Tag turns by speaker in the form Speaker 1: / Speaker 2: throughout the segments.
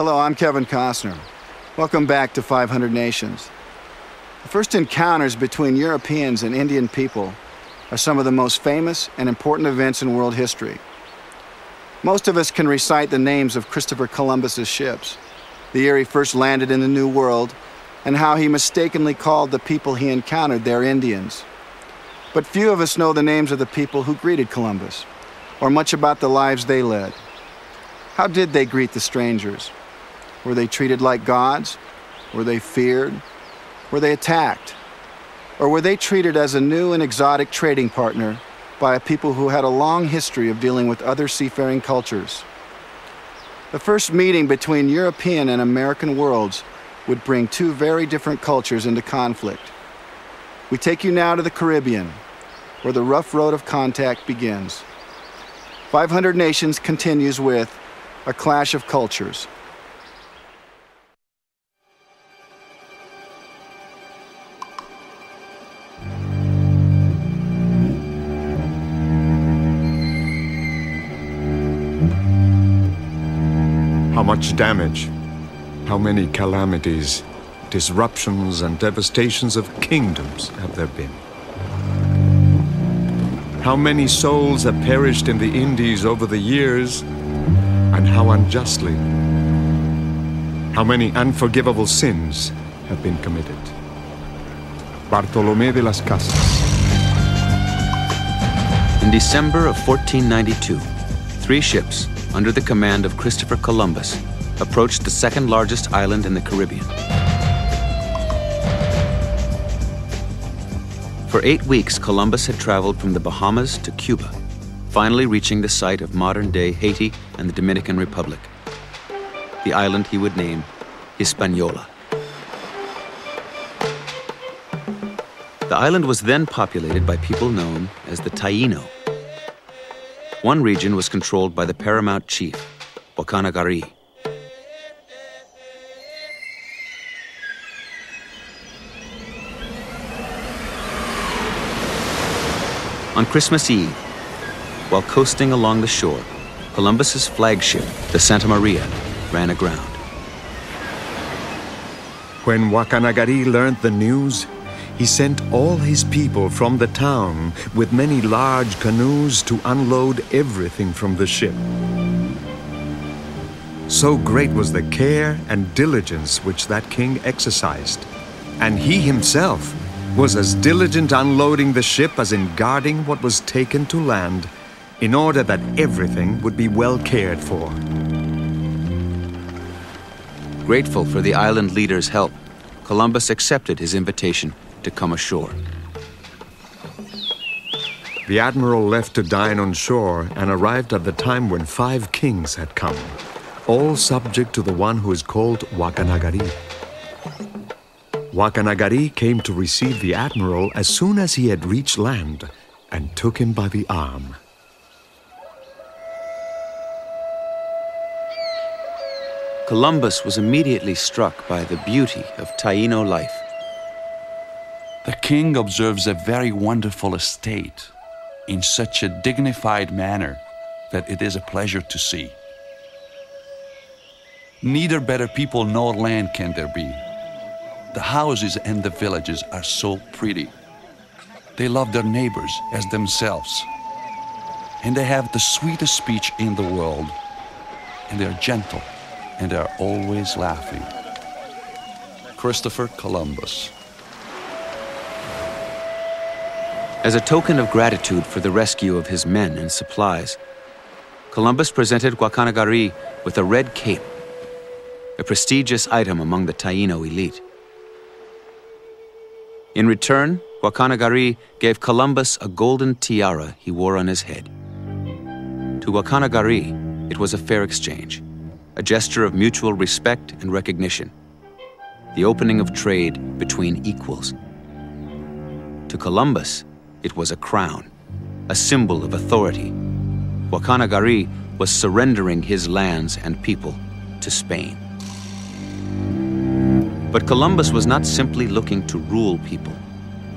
Speaker 1: Hello, I'm Kevin Costner. Welcome back to 500 Nations. The first encounters between Europeans and Indian people are some of the most famous and important events in world history. Most of us can recite the names of Christopher Columbus's ships, the year he first landed in the New World, and how he mistakenly called the people he encountered there Indians. But few of us know the names of the people who greeted Columbus, or much about the lives they led. How did they greet the strangers? Were they treated like gods? Were they feared? Were they attacked? Or were they treated as a new and exotic trading partner by a people who had a long history of dealing with other seafaring cultures? The first meeting between European and American worlds would bring two very different cultures into conflict. We take you now to the Caribbean, where the rough road of contact begins. 500 Nations continues with A Clash of Cultures.
Speaker 2: How much damage, how many calamities, disruptions and devastations of kingdoms have there been? How many souls have perished in the Indies over the years, and how unjustly? How many unforgivable sins have been committed? Bartolomé de las Casas.
Speaker 3: In December of 1492, 3 ships under the command of Christopher Columbus approached the second largest island in the Caribbean. For 8 weeks, Columbus had traveled from the Bahamas to Cuba, finally reaching the site of modern-day Haiti and the Dominican Republic. The island he would name Hispaniola. The island was then populated by people known as the Taino. One region was controlled by the paramount chief, Wakanagari. On Christmas Eve, while coasting along the shore, Columbus's flagship, the Santa Maria, ran aground.
Speaker 2: When Wakanagari learned the news, he sent all his people from the town with many large canoes to unload everything from the ship. So great was the care and diligence which that king exercised, and he himself was as diligent unloading the ship as in guarding what was taken to land, in order that everything would be well cared for.
Speaker 3: Grateful for the island leader's help, Columbus accepted his invitation to come ashore.
Speaker 2: The admiral left to dine on shore and arrived at the time when 5 kings had come, all subject to the one who is called Wakanagari. Wakanagari came to receive the admiral as soon as he had reached land and took him by the arm.
Speaker 3: Columbus was immediately struck by the beauty of Taino life.
Speaker 4: The king observes a very wonderful estate in such a dignified manner that it is a pleasure to see. Neither better people nor land can there be. The houses and the villages are so pretty. They love their neighbors as themselves. And they have the sweetest speech in the world. And they are gentle, and they are always laughing. Christopher Columbus.
Speaker 3: As a token of gratitude for the rescue of his men and supplies, Columbus presented Wakanagari with a red cape, a prestigious item among the Taino elite. In return, Wakanagari gave Columbus a golden tiara he wore on his head. To Wakanagari, it was a fair exchange, a gesture of mutual respect and recognition, the opening of trade between equals. To Columbus, it was a crown, a symbol of authority. Wakanagari was surrendering his lands and people to Spain. But Columbus was not simply looking to rule people.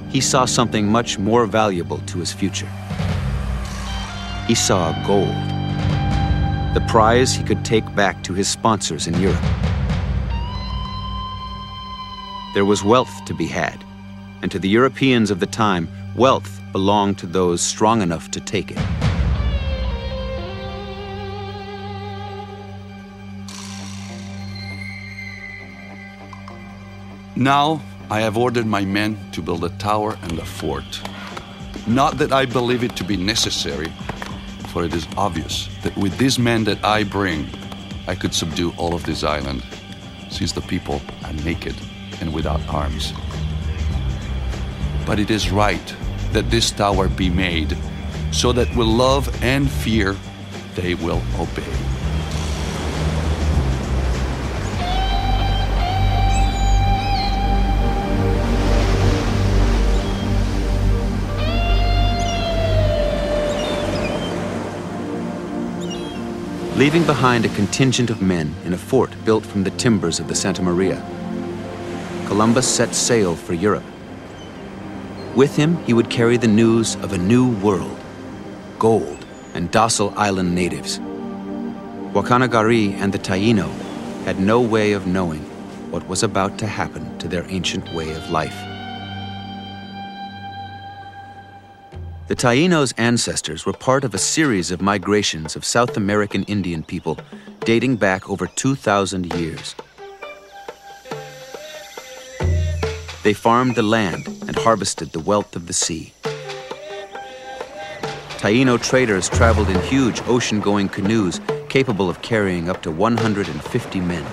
Speaker 3: He saw something much more valuable to his future. He saw gold, the prize he could take back to his sponsors in Europe. There was wealth to be had, and to the Europeans of the time, wealth belonged to those strong enough to take it.
Speaker 4: Now I have ordered my men to build a tower and a fort. Not that I believe it to be necessary, for it is obvious that with these men that I bring, I could subdue all of this island, since the people are naked and without arms. But it is right that this tower be made, so that with love and fear they will obey.
Speaker 3: Leaving behind a contingent of men in a fort built from the timbers of the Santa Maria, Columbus set sail for Europe. With him, he would carry the news of a new world, gold and docile island natives. Wakanagari and the Taino had no way of knowing what was about to happen to their ancient way of life. The Taino's ancestors were part of a series of migrations of South American Indian people dating back over 2,000 years. They farmed the land and harvested the wealth of the sea. Taino traders traveled in huge ocean-going canoes capable of carrying up to 150 men.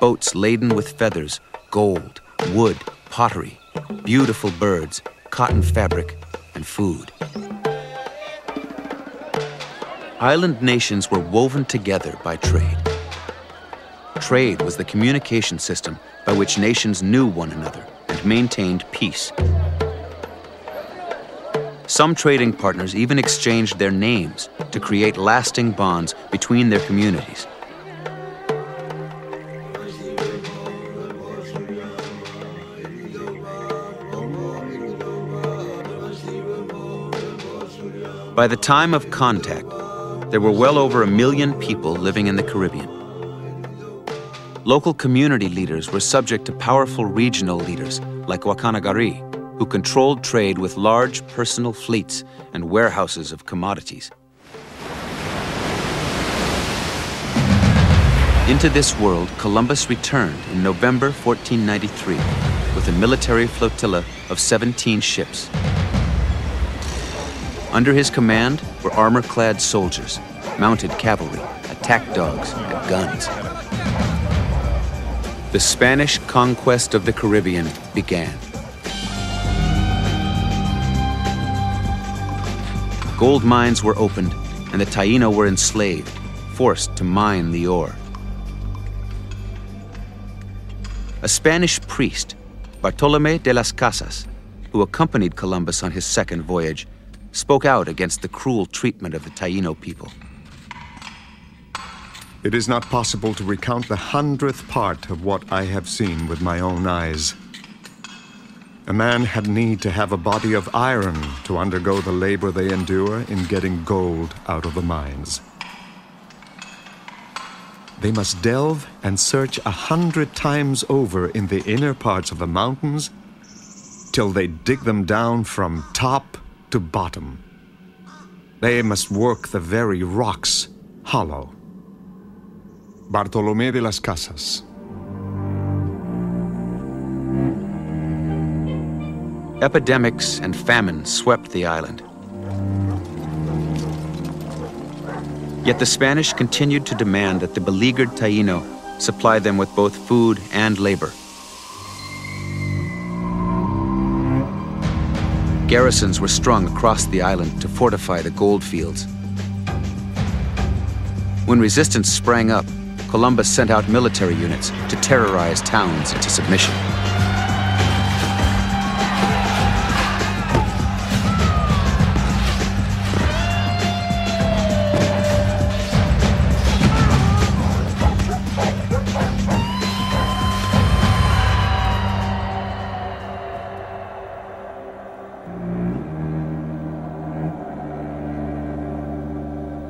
Speaker 3: Boats laden with feathers, gold, wood, pottery, beautiful birds, cotton fabric, and food. Island nations were woven together by trade. Trade was the communication system by which nations knew one another and maintained peace. Some trading partners even exchanged their names to create lasting bonds between their communities. By the time of contact, there were well over 1 million people living in the Caribbean. Local community leaders were subject to powerful regional leaders like Wakanagari, who controlled trade with large personal fleets and warehouses of commodities. Into this world, Columbus returned in November 1493 with a military flotilla of 17 ships. Under his command were armor-clad soldiers, mounted cavalry, attack dogs, and guns. The Spanish conquest of the Caribbean began. Gold mines were opened, and the Taino were enslaved, forced to mine the ore. A Spanish priest, Bartolomé de las Casas, who accompanied Columbus on his second voyage, spoke out against the cruel treatment of the Taino people.
Speaker 2: It is not possible to recount the 100th part of what I have seen with my own eyes. A man had need to have a body of iron to undergo the labor they endure in getting gold out of the mines. They must delve and search 100 times over in the inner parts of the mountains till they dig them down from top to bottom. They must work the very rocks hollow. Bartolomé de las Casas.
Speaker 3: Epidemics and famine swept the island. Yet the Spanish continued to demand that the beleaguered Taino supply them with both food and labor. Garrisons were strung across the island to fortify the gold fields. When resistance sprang up, Columbus sent out military units to terrorize towns into submission.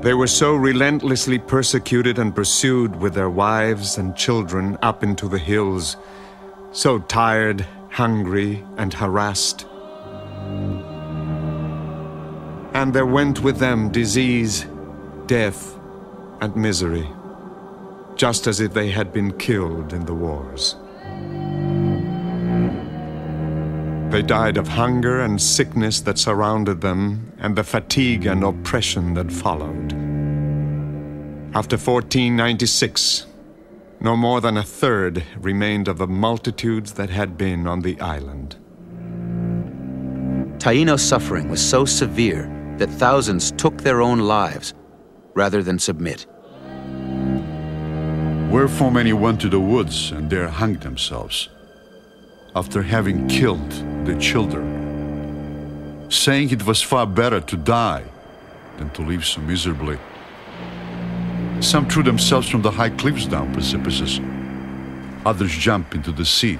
Speaker 2: They were so relentlessly persecuted and pursued with their wives and children up into the hills, so tired, hungry, and harassed. And there went with them disease, death, and misery, just as if they had been killed in the wars. They died of hunger and sickness that surrounded them, and the fatigue and oppression that followed. After 1496, no more than a third remained of the multitudes that had been on the island.
Speaker 3: Taíno's suffering was so severe that thousands took their own lives rather than submit.
Speaker 5: Wherefore many went to the woods and there hung themselves, after having killed the children, saying it was far better to die than to live so miserably. Some threw themselves from the high cliffs down precipices, others jumped into the sea,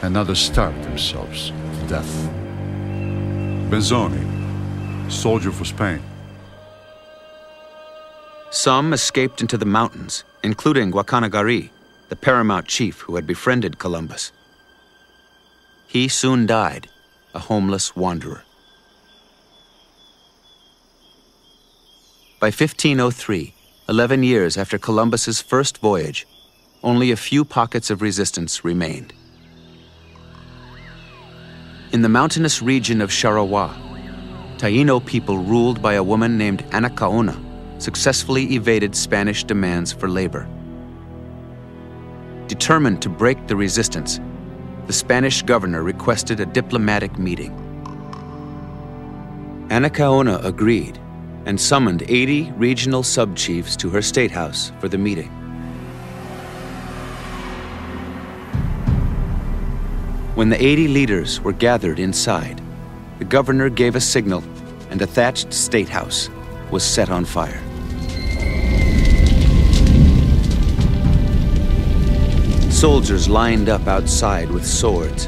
Speaker 5: and others starved themselves to death. Benzoni, soldier for Spain.
Speaker 3: Some escaped into the mountains, including Guacanagari, the paramount chief who had befriended Columbus. He soon died, a homeless wanderer. By 1503, 11 years after Columbus's first voyage, only a few pockets of resistance remained. In the mountainous region of Sharawa, Taíno people ruled by a woman named Anacaona successfully evaded Spanish demands for labor. Determined to break the resistance, the Spanish governor requested a diplomatic meeting. Anacaona agreed and summoned 80 regional sub-chiefs to her statehouse for the meeting. When the 80 leaders were gathered inside, the governor gave a signal and a thatched statehouse was set on fire. Soldiers lined up outside with swords.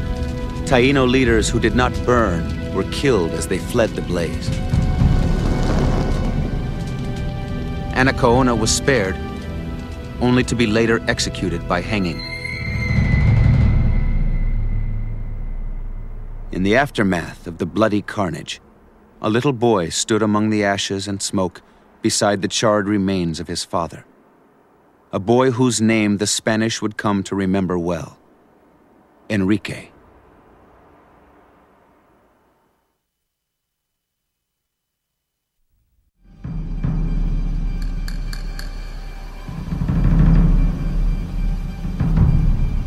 Speaker 3: Taíno leaders who did not burn were killed as they fled the blaze. Anacaona was spared, only to be later executed by hanging. In the aftermath of the bloody carnage, a little boy stood among the ashes and smoke beside the charred remains of his father. A boy whose name the Spanish would come to remember well, Enrique.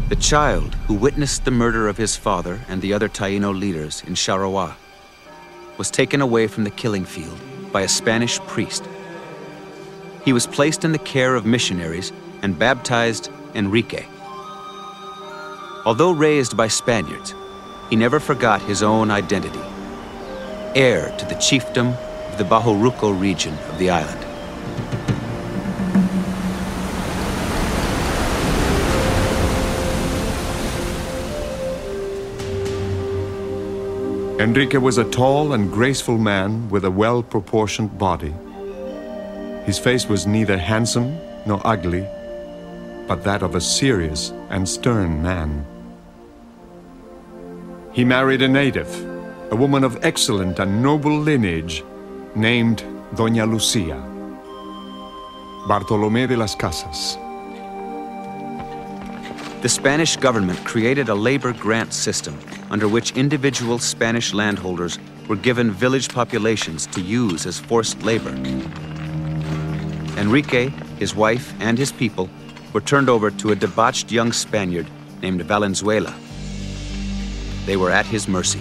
Speaker 3: The child who witnessed the murder of his father and the other Taíno leaders in Sharawa was taken away from the killing field by a Spanish priest. He was placed in the care of missionaries and baptized Enrique. Although raised by Spaniards, he never forgot his own identity, heir to the chiefdom of the Bahoruco region of the island.
Speaker 2: Enrique was a tall and graceful man with a well-proportioned body. His face was neither handsome nor ugly, but that of a serious and stern man. He married a native, a woman of excellent and noble lineage, named Doña Lucia, Bartolomé de las Casas.
Speaker 3: The Spanish government created a labor grant system under which individual Spanish landholders were given village populations to use as forced labor. Enrique, his wife, and his people were turned over to a debauched young Spaniard named Valenzuela. They were at his mercy.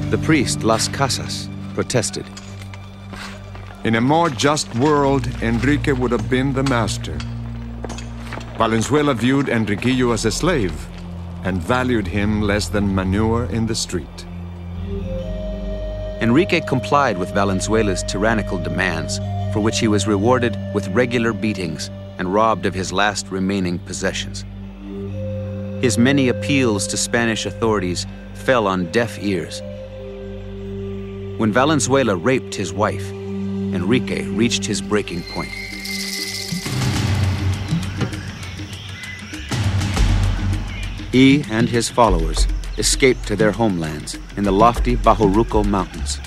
Speaker 3: The priest, Las Casas, protested.
Speaker 2: In a more just world, Enrique would have been the master. Valenzuela viewed Enriquillo as a slave and valued him less than manure in the street.
Speaker 3: Enrique complied with Valenzuela's tyrannical demands, for which he was rewarded with regular beatings and robbed of his last remaining possessions. His many appeals to Spanish authorities fell on deaf ears. When Valenzuela raped his wife, Enrique reached his breaking point. He and his followers escaped to their homelands in the lofty Bajoruco Mountains.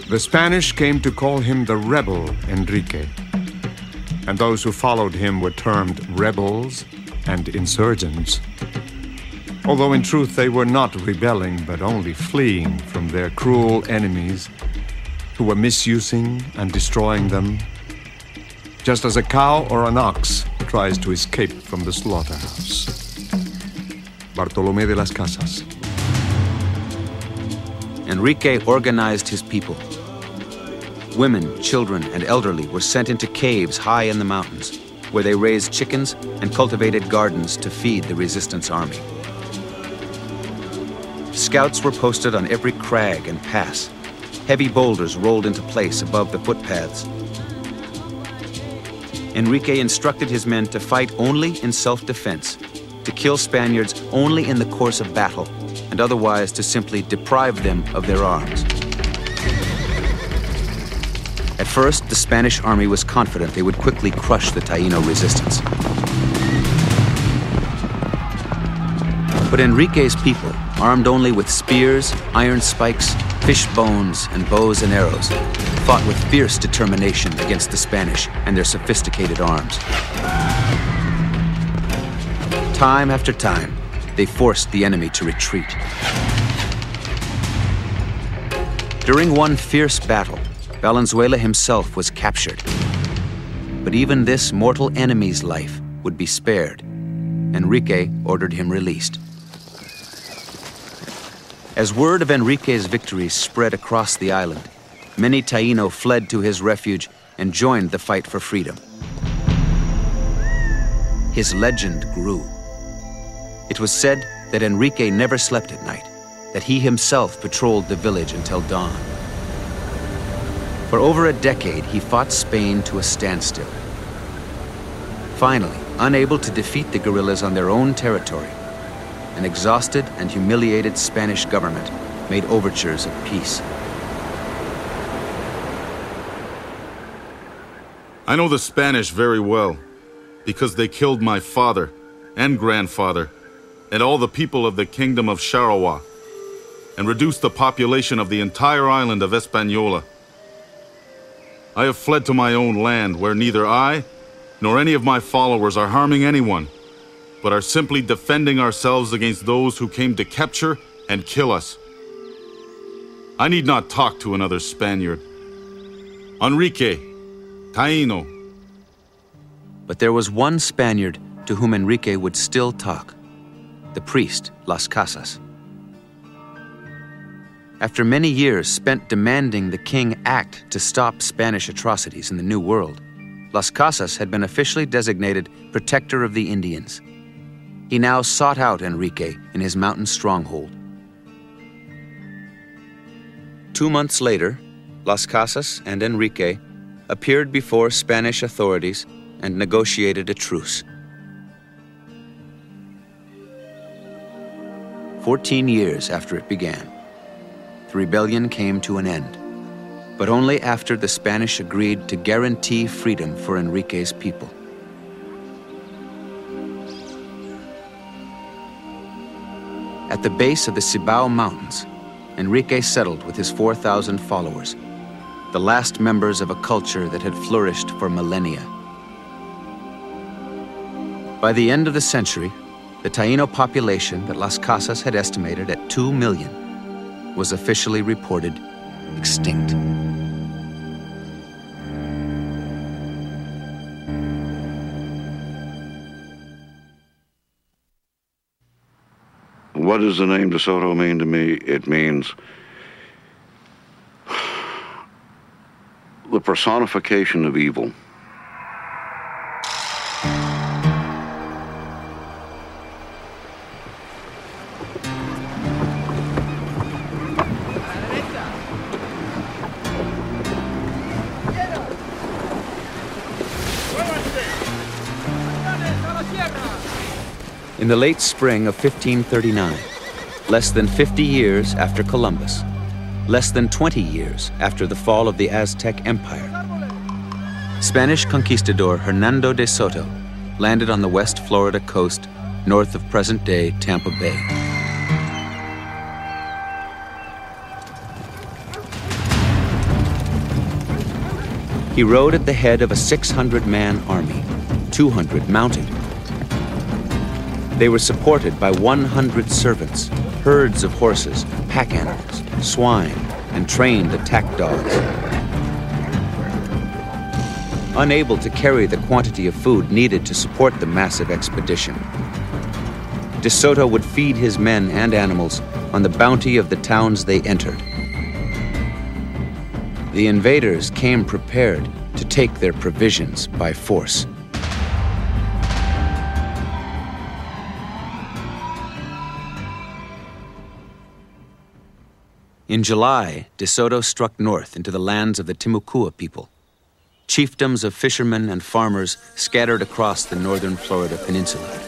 Speaker 2: The Spanish came to call him the rebel Enrique, and those who followed him were termed rebels and insurgents. Although in truth they were not rebelling, but only fleeing from their cruel enemies who were misusing and destroying them, just as a cow or an ox tries to escape from the slaughterhouse. Bartolomé de las Casas.
Speaker 3: Enrique organized his people. Women, children, and elderly were sent into caves high in the mountains, where they raised chickens and cultivated gardens to feed the resistance army. Scouts were posted on every crag and pass. Heavy boulders rolled into place above the footpaths. Enrique instructed his men to fight only in self-defense, to kill Spaniards only in the course of battle, and otherwise to simply deprive them of their arms. At first, the Spanish army was confident they would quickly crush the Taino resistance. But Enrique's people, armed only with spears, iron spikes, fish bones, and bows and arrows, fought with fierce determination against the Spanish and their sophisticated arms. Time after time, they forced the enemy to retreat. During one fierce battle, Valenzuela himself was captured. But even this mortal enemy's life would be spared. Enrique ordered him released. As word of Enrique's victories spread across the island, many Taino fled to his refuge and joined the fight for freedom. His legend grew. It was said that Enrique never slept at night, that he himself patrolled the village until dawn. For over a decade, he fought Spain to a standstill. Finally, unable to defeat the guerrillas on their own territory, an exhausted and humiliated Spanish government made overtures of peace.
Speaker 6: I know the Spanish very well, because they killed my father and grandfather and all the people of the kingdom of Sharawa, and reduced the population of the entire island of Hispaniola. I have fled to my own land, where neither I nor any of my followers are harming anyone, but are simply defending ourselves against those who came to capture and kill us. I need not talk to another Spaniard. Enrique, Taino.
Speaker 3: But there was one Spaniard to whom Enrique would still talk, the priest, Las Casas. After many years spent demanding the king act to stop Spanish atrocities in the New World, Las Casas had been officially designated protector of the Indians. He now sought out Enrique in his mountain stronghold. 2 months later, Las Casas and Enrique appeared before Spanish authorities and negotiated a truce. 14 years after it began, the rebellion came to an end, but only after the Spanish agreed to guarantee freedom for Enrique's people. At the base of the Cibao Mountains, Enrique settled with his 4,000 followers, the last members of a culture that had flourished for millennia. By the end of the century, the Taino population that Las Casas had estimated at 2 million was officially reported extinct.
Speaker 7: What does the name DeSoto mean to me? It means the personification of evil.
Speaker 3: In the late spring of 1539, less than 50 years after Columbus, less than 20 years after the fall of the Aztec Empire. Spanish conquistador Hernando de Soto landed on the West Florida coast north of present-day Tampa Bay. He rode at the head of a 600-man army, 200 mounted. They were supported by 100 servants, herds of horses, pack animals, swine, and trained attack dogs. Unable to carry the quantity of food needed to support the massive expedition, De Soto would feed his men and animals on the bounty of the towns they entered. The invaders came prepared to take their provisions by force. In July, De Soto struck north into the lands of the Timucua people, chiefdoms of fishermen and farmers scattered across the northern Florida peninsula.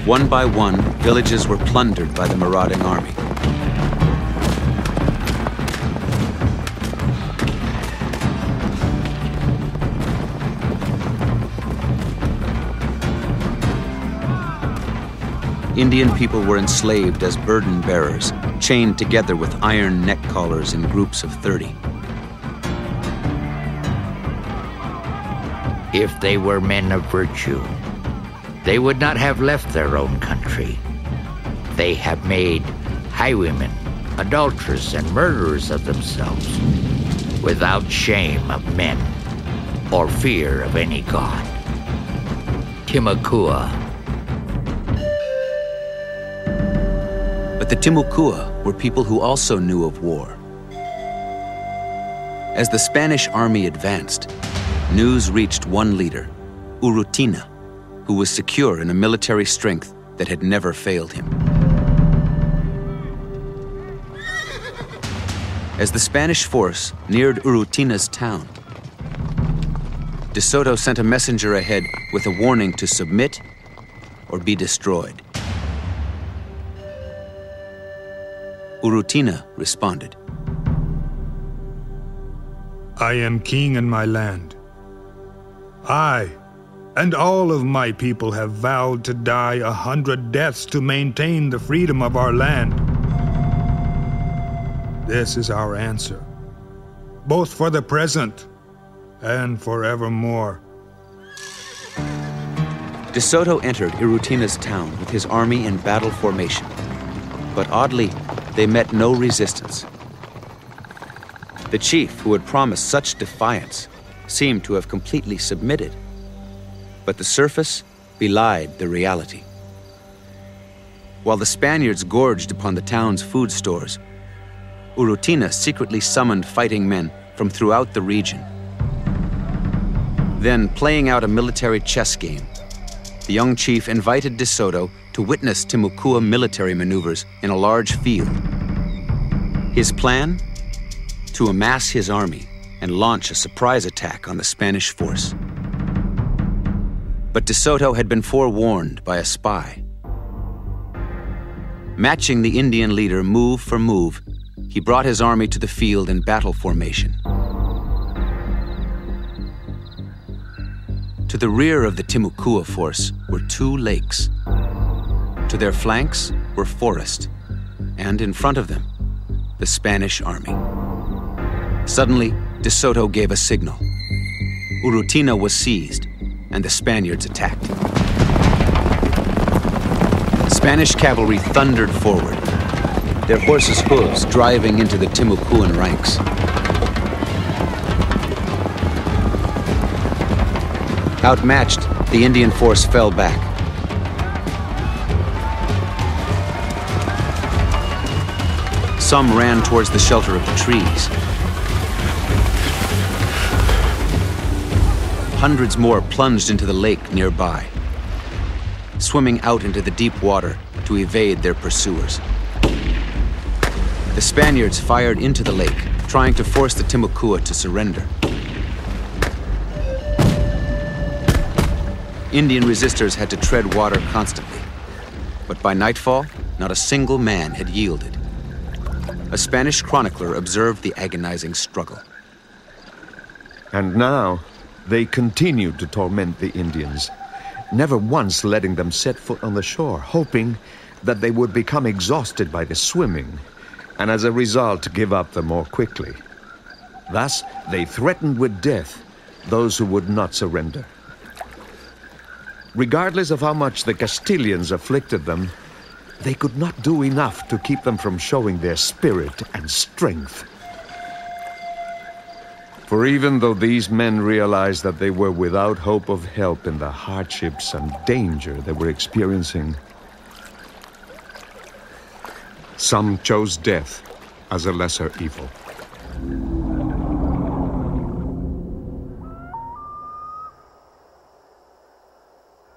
Speaker 3: One by one, villages were plundered by the marauding army. Indian people were enslaved as burden bearers, chained together with iron neck collars in groups of 30.
Speaker 8: If they were men of virtue, they would not have left their own country. They have made highwaymen, adulterers, and murderers of themselves, without shame of men or fear of any god. Timucua.
Speaker 3: But the Timucua were people who also knew of war. As the Spanish army advanced, news reached one leader, Urrutina, who was secure in a military strength that had never failed him. As the Spanish force neared Urrutina's town, De Soto sent a messenger ahead with a warning to submit or be destroyed. Urrutina responded,
Speaker 9: I am king in my land. I and all of my people have vowed to die 100 deaths to maintain the freedom of our land. This is our answer, both for the present and forevermore.
Speaker 3: De Soto entered Urrutina's town with his army in battle formation, but oddly, they met no resistance. The chief, who had promised such defiance, seemed to have completely submitted. But the surface belied the reality. While the Spaniards gorged upon the town's food stores, Urrutina secretly summoned fighting men from throughout the region. Then, playing out a military chess game, the young chief invited De Soto to witness Timucua military maneuvers in a large field. His plan? To amass his army and launch a surprise attack on the Spanish force. But De Soto had been forewarned by a spy. Matching the Indian leader move for move, he brought his army to the field in battle formation. To the rear of the Timucua force were 2 lakes. To their flanks were forest, and in front of them, the Spanish army. Suddenly, De Soto gave a signal. Urrutina was seized, and the Spaniards attacked. Spanish cavalry thundered forward, their horses' hooves driving into the Timucuan ranks. Outmatched, the Indian force fell back. Some ran towards the shelter of the trees. Hundreds more plunged into the lake nearby, swimming out into the deep water to evade their pursuers. The Spaniards fired into the lake, trying to force the Timucua to surrender. Indian resistors had to tread water constantly, but by nightfall, not a single man had yielded. A Spanish chronicler observed the agonizing struggle.
Speaker 2: And now, they continued to torment the Indians, never once letting them set foot on the shore, hoping that they would become exhausted by the swimming, and as a result give up the more quickly. Thus, they threatened with death those who would not surrender. Regardless of how much the Castilians afflicted them, they could not do enough to keep them from showing their spirit and strength. For even though these men realized that they were without hope of help in the hardships and danger they were experiencing, some chose death as a lesser evil.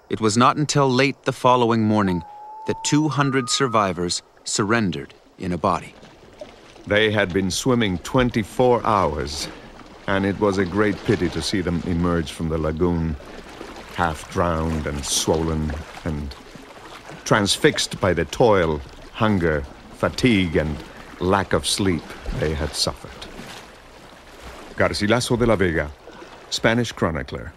Speaker 3: It was not until late the following morning that 200 survivors surrendered in a body.
Speaker 2: They had been swimming 24 hours, and it was a great pity to see them emerge from the lagoon, half drowned and swollen and transfixed by the toil, hunger, fatigue, and lack of sleep they had suffered. Garcilaso de la Vega, Spanish chronicler.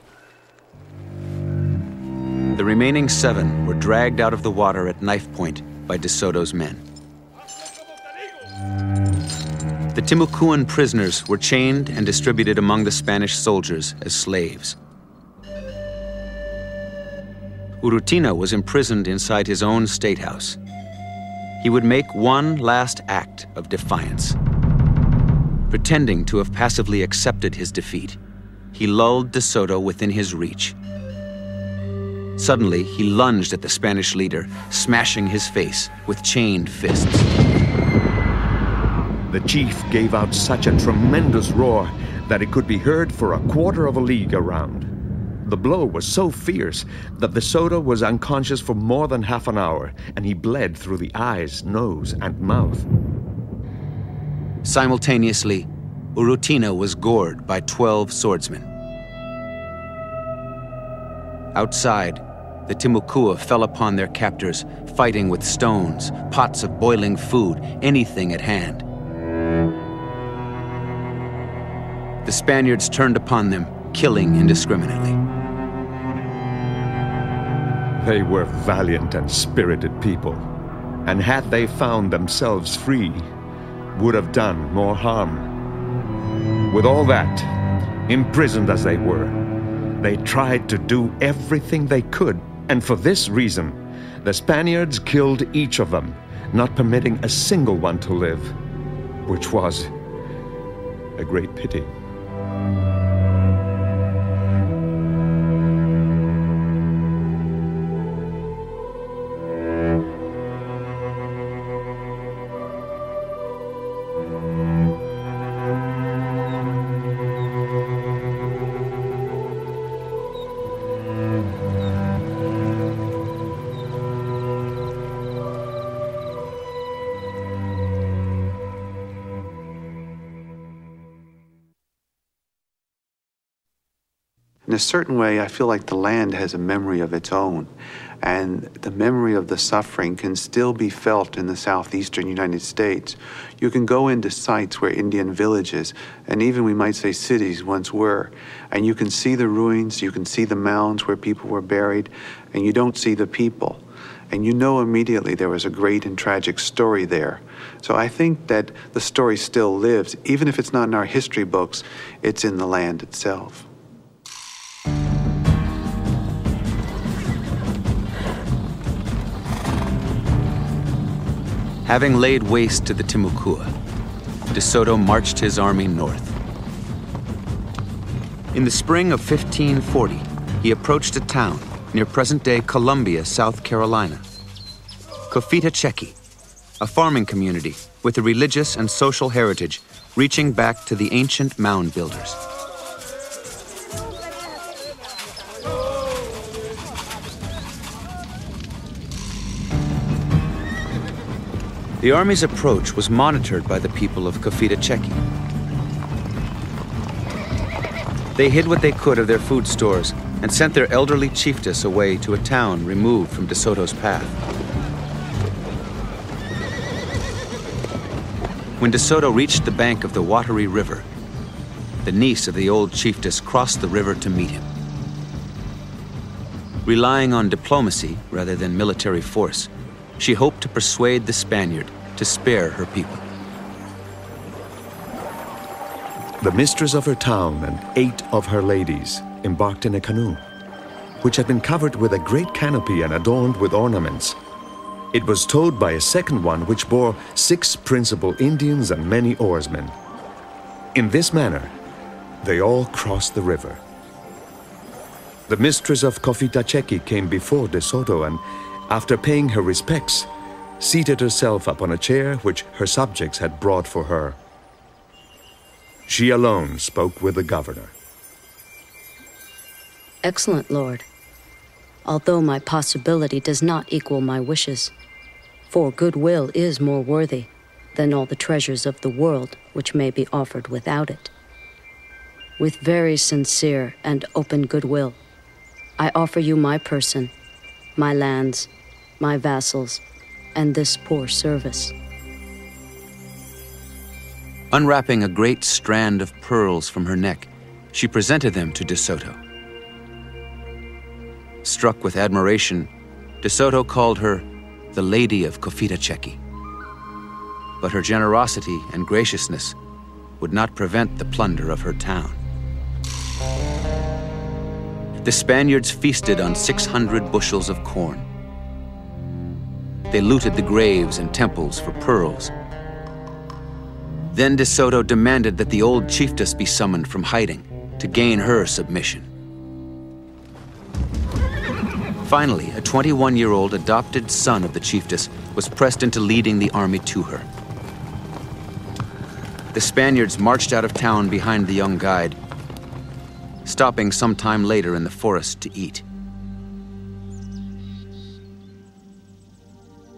Speaker 3: The remaining 7 were dragged out of the water at knife point by De Soto's men. The Timucuan prisoners were chained and distributed among the Spanish soldiers as slaves. Urrutina was imprisoned inside his own statehouse. He would make one last act of defiance. Pretending to have passively accepted his defeat, he lulled De Soto within his reach. Suddenly, he lunged at the Spanish leader, smashing his face with chained fists.
Speaker 2: The chief gave out such a tremendous roar that it could be heard for a quarter of a league around. The blow was so fierce that De Soto was unconscious for more than half an hour, and he bled through the eyes, nose, and mouth.
Speaker 3: Simultaneously, Urrutina was gored by 12 swordsmen. Outside, the Timucua fell upon their captors, fighting with stones, pots of boiling food, anything at hand. The Spaniards turned upon them, killing indiscriminately.
Speaker 2: They were valiant and spirited people, and had they found themselves free, would have done more harm. With all that, imprisoned as they were, they tried to do everything they could, and for this reason, the Spaniards killed each of them, not permitting a single one to live, which was a great pity.
Speaker 10: In a certain way, I feel like the land has a memory of its own, and the memory of the suffering can still be felt in the southeastern United States. You can go into sites where Indian villages, and even we might say cities, once were, and you can see the ruins, you can see the mounds where people were buried, and you don't see the people. And you know immediately there was a great and tragic story there. So I think that the story still lives, even if it's not in our history books, it's in the land itself.
Speaker 3: Having laid waste to the Timucua, De Soto marched his army north. In the spring of 1540, he approached a town near present-day Columbia, South Carolina, Coffeetacheki, a farming community with a religious and social heritage reaching back to the ancient mound builders. The army's approach was monitored by the people of Kopita-Cheki. They hid what they could of their food stores and sent their elderly chiefess away to a town removed from De Soto's path. When De Soto reached the bank of the watery river, the niece of the old chiefess crossed the river to meet him. Relying on diplomacy rather than military force, she hoped to persuade the Spaniard to spare her people.
Speaker 2: The mistress of her town and 8 of her ladies embarked in a canoe, which had been covered with a great canopy and adorned with ornaments. It was towed by a second one which bore 6 principal Indians and many oarsmen. In this manner, they all crossed the river. The mistress of Kopita-Cheki came before De Soto and, after paying her respects, seated herself upon a chair which her subjects had brought for her. She alone spoke with the governor.
Speaker 11: Excellent Lord, although my possibility does not equal my wishes, for goodwill is more worthy than all the treasures of the world which may be offered without it. With very sincere and open goodwill, I offer you my person, my lands, my vassals, and this poor service.
Speaker 3: Unwrapping a great strand of pearls from her neck, she presented them to De Soto. Struck with admiration, De Soto called her the Lady of Kopita-Cheki. But her generosity and graciousness would not prevent the plunder of her town. The Spaniards feasted on 600 bushels of corn. They looted the graves and temples for pearls. Then De Soto demanded that the old chiefess be summoned from hiding to gain her submission. Finally, a 21-year-old adopted son of the chiefess was pressed into leading the army to her. The Spaniards marched out of town behind the young guide, stopping sometime later in the forest to eat.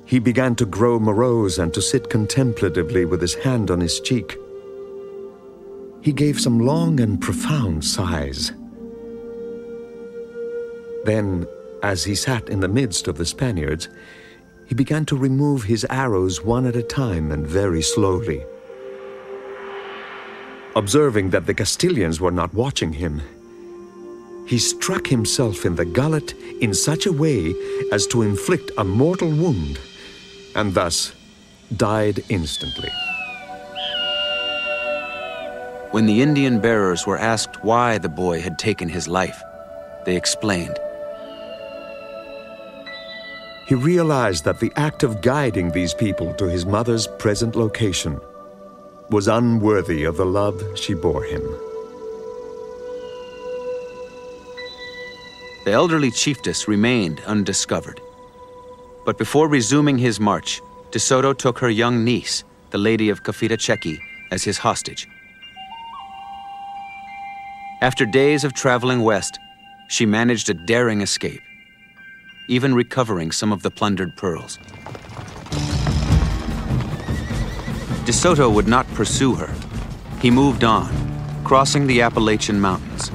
Speaker 2: He began to grow morose and to sit contemplatively with his hand on his cheek. He gave some long and profound sighs. Then, as he sat in the midst of the Spaniards, he began to remove his arrows one at a time and very slowly. Observing that the Castilians were not watching him, he struck himself in the gullet in such a way as to inflict a mortal wound, and thus died instantly.
Speaker 3: When the Indian bearers were asked why the boy had taken his life, they explained.
Speaker 2: He realized that the act of guiding these people to his mother's present location was unworthy of the love she bore him.
Speaker 3: The elderly chiefess remained undiscovered. But before resuming his march, De Soto took her young niece, the Lady of Kopita-Cheki, as his hostage. After days of traveling west, she managed a daring escape, even recovering some of the plundered pearls. De Soto would not pursue her. He moved on, crossing the Appalachian Mountains.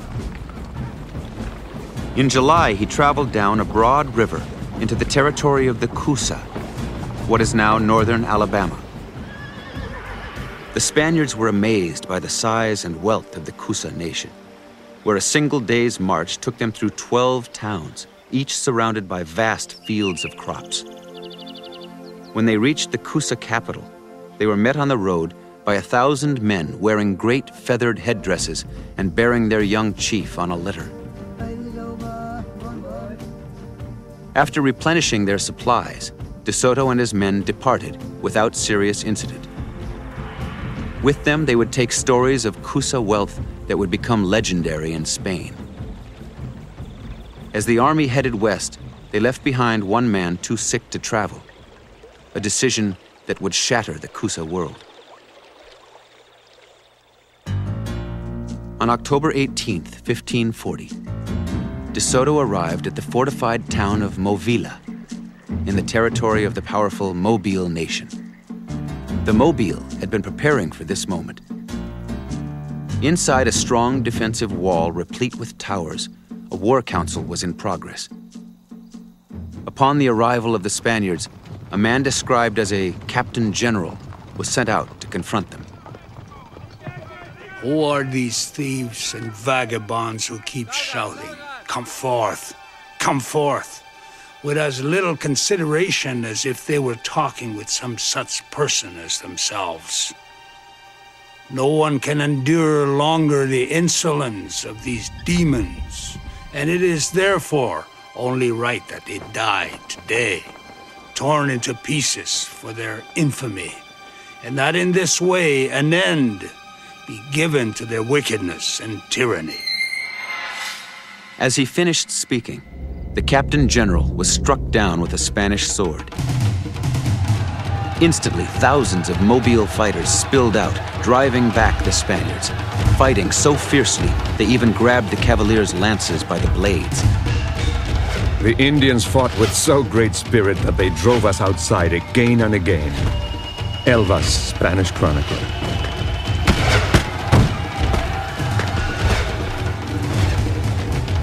Speaker 3: In July, he traveled down a broad river into the territory of the Coosa, what is now northern Alabama. The Spaniards were amazed by the size and wealth of the Coosa nation, where a single day's march took them through 12 towns, each surrounded by vast fields of crops. When they reached the Coosa capital, they were met on the road by 1,000 men wearing great feathered headdresses and bearing their young chief on a litter. After replenishing their supplies, De Soto and his men departed without serious incident. With them, they would take stories of Coosa wealth that would become legendary in Spain. As the army headed west, they left behind one man too sick to travel, a decision that would shatter the Kusa world. On October 18th, 1540, De Soto arrived at the fortified town of Movila in the territory of the powerful Mobile nation. The Mobile had been preparing for this moment. Inside a strong defensive wall replete with towers, a war council was in progress. Upon the arrival of the Spaniards, a man described as a captain general was sent out to confront them.
Speaker 12: Who are these thieves and vagabonds who keep shouting, "Come forth, come forth," with as little consideration as if they were talking with some such person as themselves? No one can endure longer the insolence of these demons, and it is therefore only right that they die today, torn into pieces for their infamy, and that in this way an end be given to their wickedness and tyranny.
Speaker 3: As he finished speaking, the Captain General was struck down with a Spanish sword. Instantly, thousands of Mobile fighters spilled out, driving back the Spaniards, fighting so fiercely they even grabbed the Cavaliers' lances by the blades.
Speaker 2: The Indians fought with so great spirit that they drove us outside again and again. Elvas, Spanish chronicler.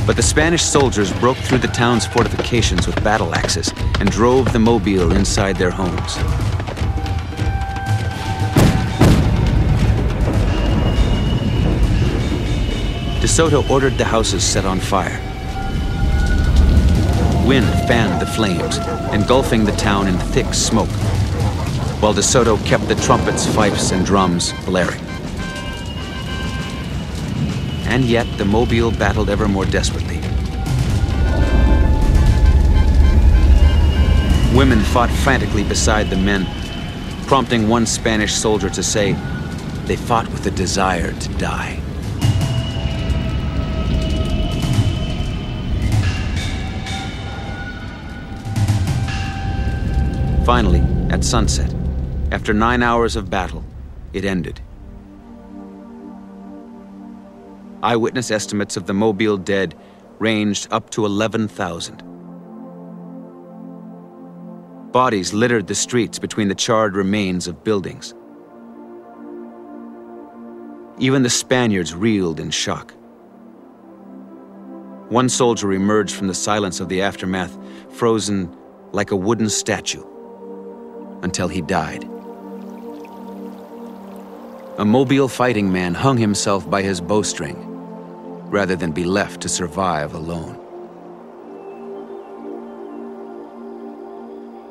Speaker 3: But the Spanish soldiers broke through the town's fortifications with battle axes and drove the Mobile inside their homes. De Soto ordered the houses set on fire. Wind fanned the flames, engulfing the town in thick smoke, while De Soto kept the trumpets, fifes, and drums blaring. And yet the Mobile battled ever more desperately. Women fought frantically beside the men, prompting one Spanish soldier to say, they fought with a desire to die. Finally, at sunset, after 9 hours of battle, it ended. Eyewitness estimates of the Mobile dead ranged up to 11,000. Bodies littered the streets between the charred remains of buildings. Even the Spaniards reeled in shock. One soldier emerged from the silence of the aftermath, frozen like a wooden statue, until he died. A Mobile fighting man hung himself by his bowstring, rather than be left to survive alone.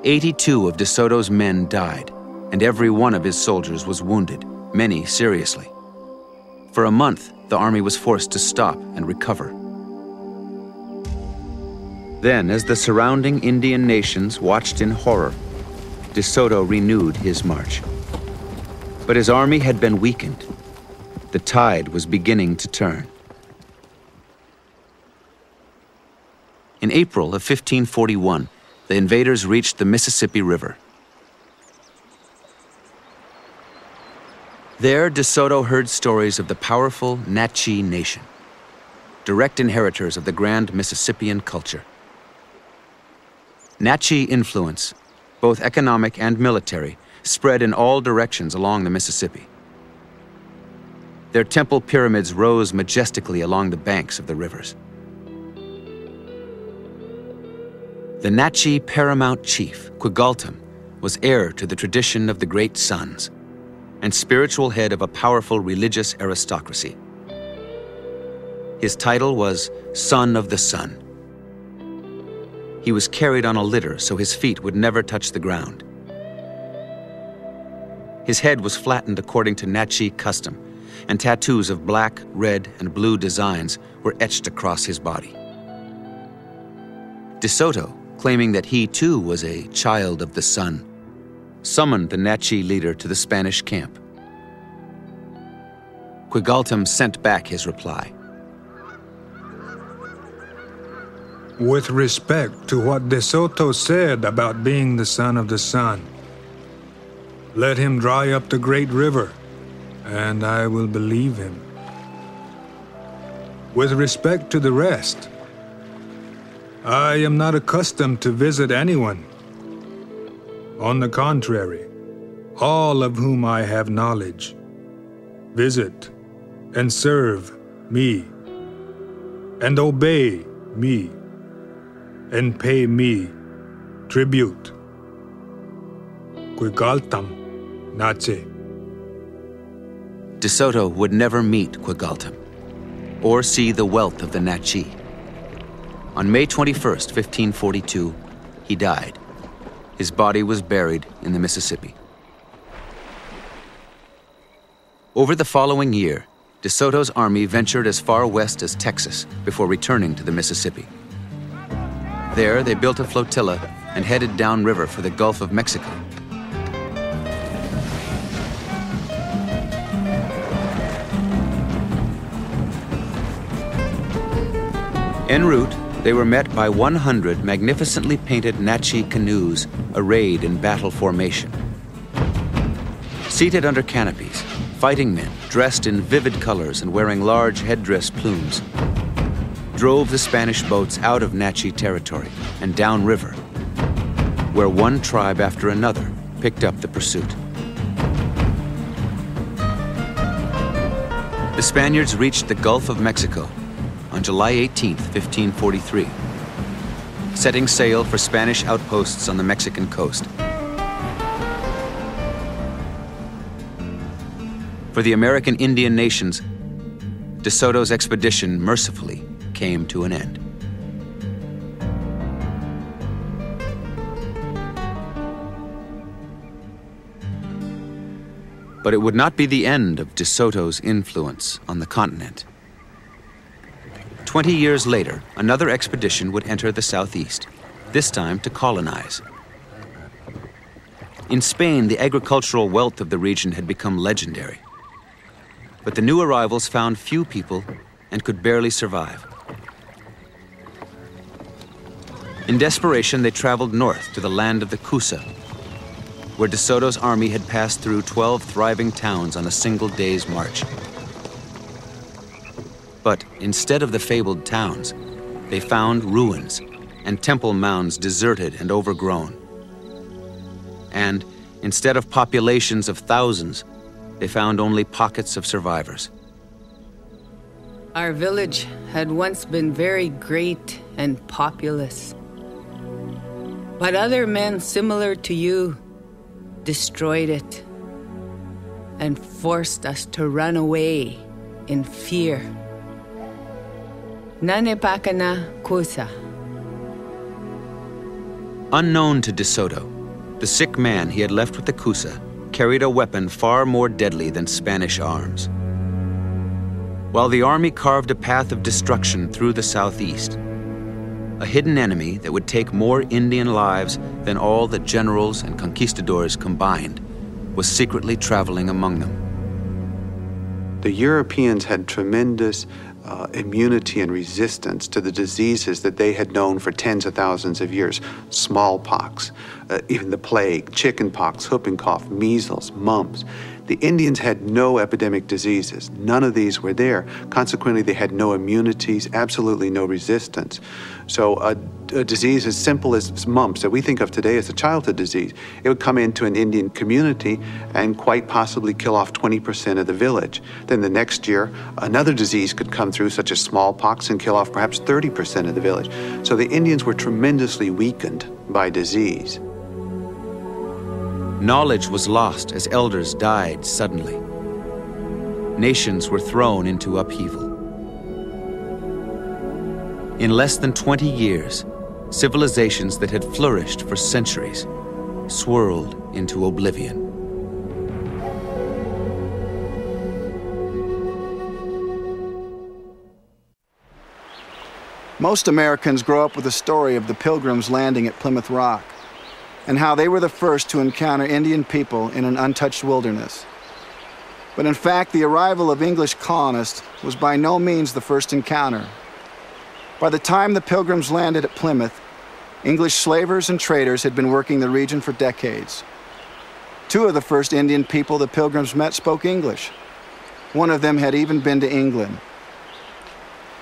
Speaker 3: 82 of De Soto's men died, and every one of his soldiers was wounded, many seriously. For a month, the army was forced to stop and recover. Then, as the surrounding Indian nations watched in horror, De Soto renewed his march. But his army had been weakened. The tide was beginning to turn. In April of 1541, the invaders reached the Mississippi River. There, De Soto heard stories of the powerful Nации nation, direct inheritors of the grand Mississippian culture. Nации influence, both economic and military, spread in all directions along the Mississippi. Their temple pyramids rose majestically along the banks of the rivers. The Nации paramount chief, Quigaltam, was heir to the tradition of the great sons and spiritual head of a powerful religious aristocracy. His title was Son of the Sun. He was carried on a litter so his feet would never touch the ground. His head was flattened according to Nации custom, and tattoos of black, red, and blue designs were etched across his body. De Soto, claiming that he too was a child of the sun, summoned the Nации leader to the Spanish camp. Quigaltam sent back his reply.
Speaker 9: With respect to what De Soto said about being the son of the sun, Let him dry up the great river, and I will believe him. With respect to the rest, I am not accustomed to visit anyone. On the contrary, all of whom I have knowledge visit and serve me, and obey me, and pay me tribute. Quigaltam, Nации.
Speaker 3: De Soto would never meet Quigaltam or see the wealth of the Nации. On May 21st, 1542, he died. His body was buried in the Mississippi. Over the following year, De Soto's army ventured as far west as Texas before returning to the Mississippi. There, they built a flotilla and headed downriver for the Gulf of Mexico. En route, they were met by 100 magnificently painted Nации canoes arrayed in battle formation. Seated under canopies, fighting men dressed in vivid colors and wearing large headdress plumes drove the Spanish boats out of Nации territory and downriver, where one tribe after another picked up the pursuit. The Spaniards reached the Gulf of Mexico on July 18, 1543, setting sail for Spanish outposts on the Mexican coast. For the American Indian nations, De Soto's expedition mercifully came to an end. But it would not be the end of De Soto's influence on the continent. 20 years later, another expedition would enter the southeast, this time to colonize. In Spain, the agricultural wealth of the region had become legendary. But the new arrivals found few people and could barely survive. In desperation, they traveled north to the land of the Coosa, where De Soto's army had passed through 12 thriving towns on a single day's march. But instead of the fabled towns, they found ruins and temple mounds deserted and overgrown. And instead of populations of thousands, they found only pockets of survivors.
Speaker 13: Our village had once been very great and populous. But other men similar to you destroyed it and forced us to run away in fear. Nanepakana Kusa.
Speaker 3: Unknown to De Soto, the sick man he had left with the Coosa carried a weapon far more deadly than Spanish arms. While the army carved a path of destruction through the southeast, a hidden enemy that would take more Indian lives than all the generals and conquistadors combined was secretly traveling among them.
Speaker 10: The Europeans had tremendous immunity and resistance to the diseases that they had known for tens of thousands of years. Smallpox, even the plague, chickenpox, whooping cough, measles, mumps. The Indians had no epidemic diseases. None of these were there. Consequently, they had no immunities, absolutely no resistance. So a disease as simple as mumps that we think of today as a childhood disease, it would come into an Indian community and quite possibly kill off 20% of the village. Then the next year, another disease could come through, such as smallpox, and kill off perhaps 30% of the village. So the Indians were tremendously weakened by disease.
Speaker 3: Knowledge was lost as elders died suddenly. Nations were thrown into upheaval. In less than 20 years, civilizations that had flourished for centuries swirled into oblivion.
Speaker 1: Most Americans grow up with the story of the Pilgrims landing at Plymouth Rock and how they were the first to encounter Indian people in an untouched wilderness. But in fact, the arrival of English colonists was by no means the first encounter. By the time the Pilgrims landed at Plymouth, English slavers and traders had been working the region for decades. 2 of the first Indian people the Pilgrims met spoke English. One of them had even been to England.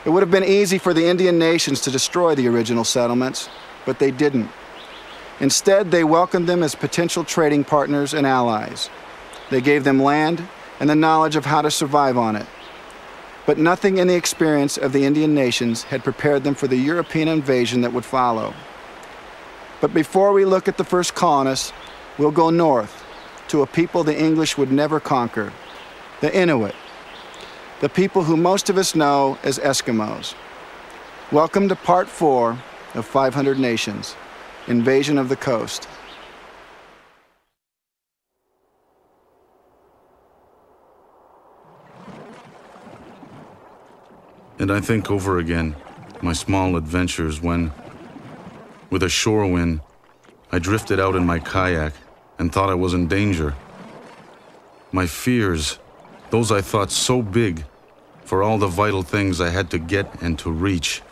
Speaker 1: It would have been easy for the Indian nations to destroy the original settlements, but they didn't. Instead, they welcomed them as potential trading partners and allies. They gave them land and the knowledge of how to survive on it. But nothing in the experience of the Indian nations had prepared them for the European invasion that would follow. But before we look at the first colonists, we'll go north to a people the English would never conquer, the Inuit, the people who most of us know as Eskimos. Welcome to Part 4 of 500 Nations, Invasion of the Coast.
Speaker 6: And I think over again my small adventures when, with a shore wind, I drifted out in my kayak and thought I was in danger. My fears, those I thought so big for all the vital things I had to get and to reach.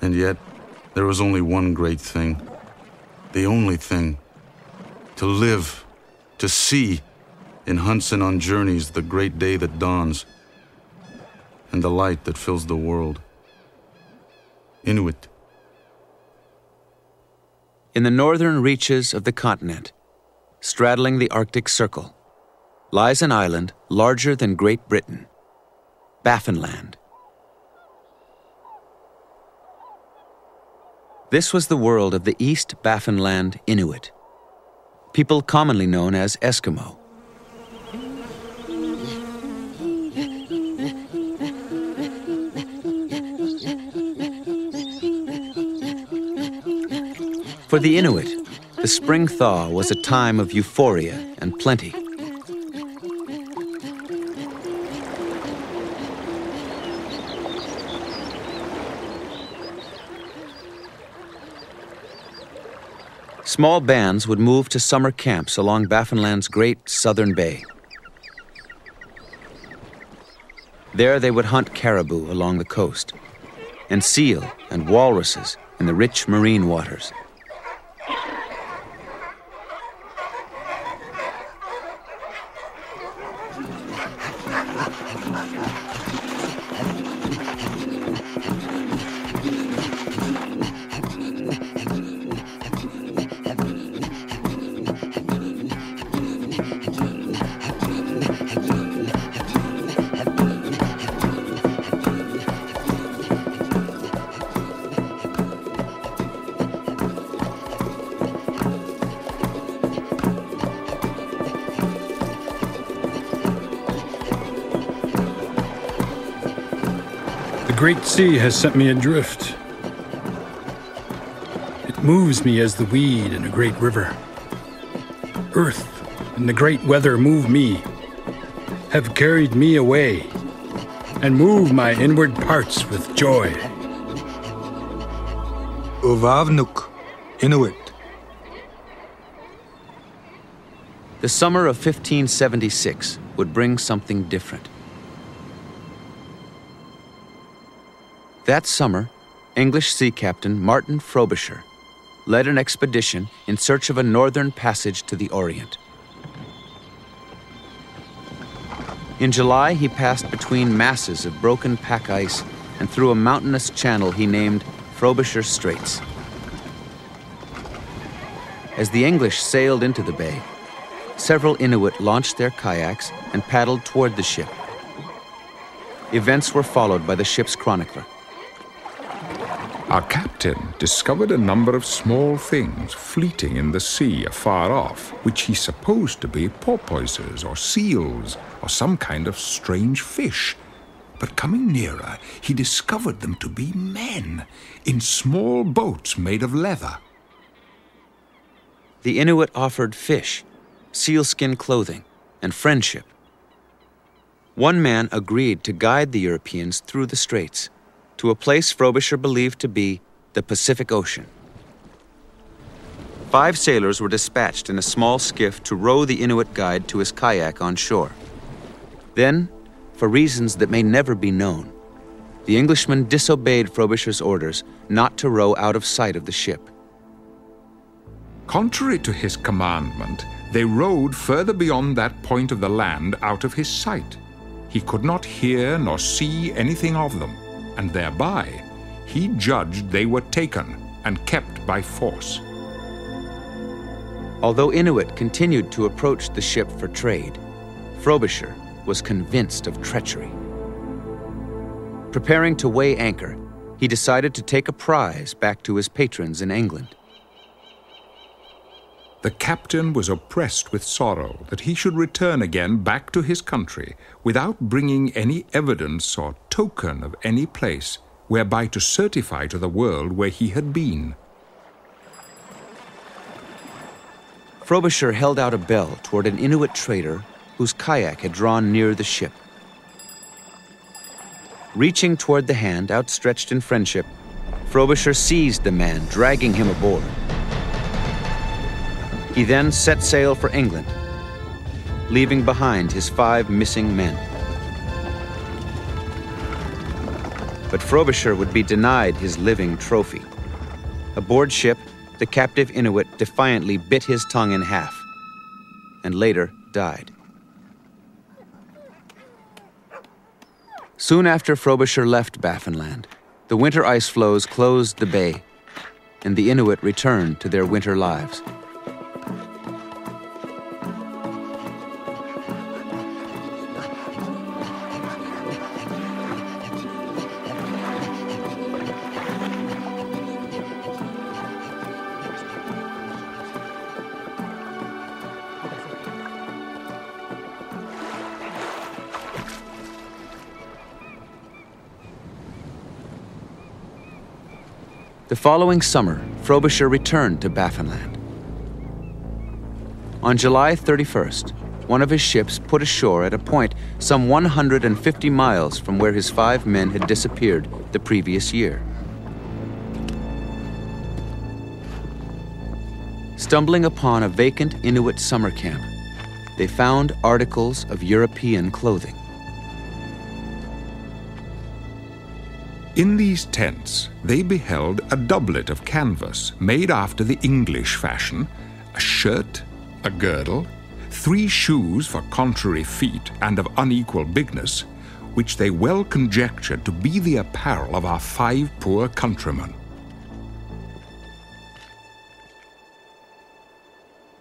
Speaker 6: And yet, there was only one great thing, the only thing, to live, to see, in hunts and on journeys, the great day that dawns, and the light that fills the world. Inuit.
Speaker 3: In the northern reaches of the continent, straddling the Arctic Circle, lies an island larger than Great Britain, Baffinland. This was the world of the East Baffinland Inuit, people commonly known as Eskimo. For the Inuit, the spring thaw was a time of euphoria and plenty. Small bands would move to summer camps along Baffinland's great southern bay. There they would hunt caribou along the coast, and seal and walruses in the rich marine waters.
Speaker 14: The great sea has sent me adrift. It moves me as the weed in a great river. Earth and the great weather move me, have carried me away, and move my inward parts with joy.
Speaker 9: Uvavnuk, Inuit.
Speaker 3: The summer of 1576 would bring something different. That summer, English sea captain Martin Frobisher led an expedition in search of a northern passage to the Orient. In July, he passed between masses of broken pack ice and through a mountainous channel he named Frobisher Straits. As the English sailed into the bay, several Inuit launched their kayaks and paddled toward the ship. Events were followed by the ship's chronicler.
Speaker 15: Our captain discovered a number of small things fleeting in the sea afar off, which he supposed to be porpoises or seals or some kind of strange fish. But coming nearer, he discovered them to be men in small boats made of leather.
Speaker 3: The Inuit offered fish, sealskin clothing, and friendship. One man agreed to guide the Europeans through the straits to a place Frobisher believed to be the Pacific Ocean. 5 sailors were dispatched in a small skiff to row the Inuit guide to his kayak on shore. Then, for reasons that may never be known, the Englishman disobeyed Frobisher's orders not to row out of sight of the ship.
Speaker 15: Contrary to his commandment, They rowed further beyond that point of the land out of his sight. He could not hear nor see anything of them, and thereby he judged they were taken and kept by force.
Speaker 3: Although Inuit continued to approach the ship for trade, Frobisher was convinced of treachery. Preparing to weigh anchor, he decided to take a prize back to his patrons in England.
Speaker 15: The captain was oppressed with sorrow that he should return again back to his country without bringing any evidence or token of any place whereby to certify to the world where he had been.
Speaker 3: Frobisher held out a bell toward an Inuit trader whose kayak had drawn near the ship. Reaching toward the hand outstretched in friendship, Frobisher seized the man, dragging him aboard. He then set sail for England, leaving behind his 5 missing men. But Frobisher would be denied his living trophy. Aboard ship, the captive Inuit defiantly bit his tongue in half, and later died. Soon after Frobisher left Baffinland, the winter ice floes closed the bay, and the Inuit returned to their winter lives. The following summer, Frobisher returned to Baffinland. On July 31st, one of his ships put ashore at a point some 150 miles from where his 5 men had disappeared the previous year. Stumbling upon a vacant Inuit summer camp, they found articles of European clothing.
Speaker 15: In these tents, they beheld a doublet of canvas made after the English fashion, a shirt, a girdle, 3 shoes for contrary feet and of unequal bigness, which they well conjectured to be the apparel of our 5 poor countrymen.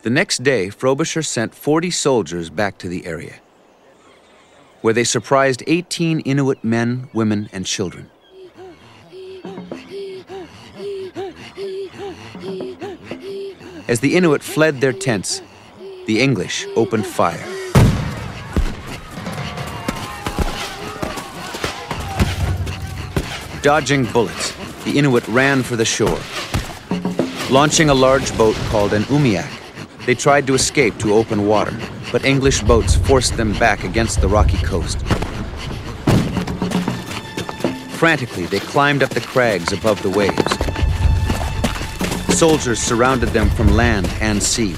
Speaker 3: The next day, Frobisher sent 40 soldiers back to the area, where they surprised 18 Inuit men, women, and children. As the Inuit fled their tents, the English opened fire. Dodging bullets, the Inuit ran for the shore. Launching a large boat called an umiak, they tried to escape to open water, but English boats forced them back against the rocky coast. Frantically, they climbed up the crags above the waves. Soldiers surrounded them from land and sea.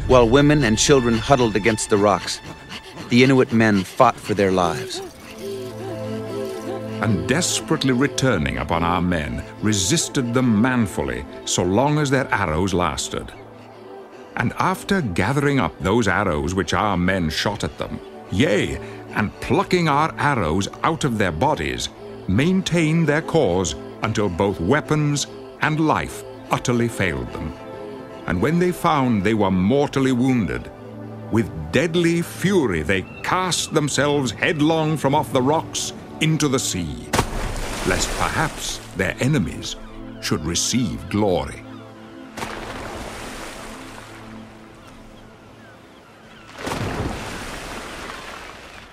Speaker 3: While women and children huddled against the rocks, the Inuit men fought for their lives.
Speaker 15: And desperately returning upon our men, resisted them manfully so long as their arrows lasted. And after gathering up those arrows which our men shot at them, yea, and plucking our arrows out of their bodies, maintained their cause until both weapons and life utterly failed them. And when they found they were mortally wounded, with deadly fury they cast themselves headlong from off the rocks into the sea, lest perhaps their enemies should receive glory.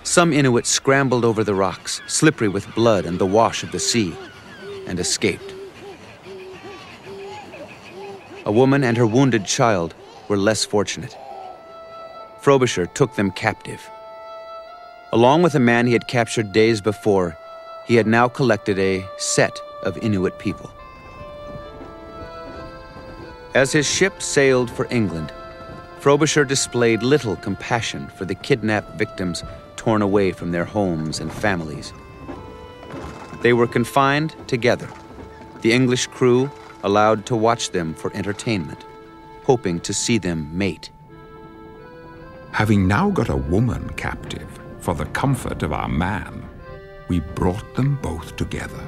Speaker 3: Some Inuit scrambled over the rocks, slippery with blood and the wash of the sea, and escaped. A woman and her wounded child were less fortunate. Frobisher took them captive. Along with a man he had captured days before, he had now collected a set of Inuit people. As his ship sailed for England, Frobisher displayed little compassion for the kidnapped victims torn away from their homes and families. They were confined together, the English crew allowed to watch them for entertainment, hoping to see them mate.
Speaker 15: Having now got a woman captive for the comfort of our man, we brought them both together,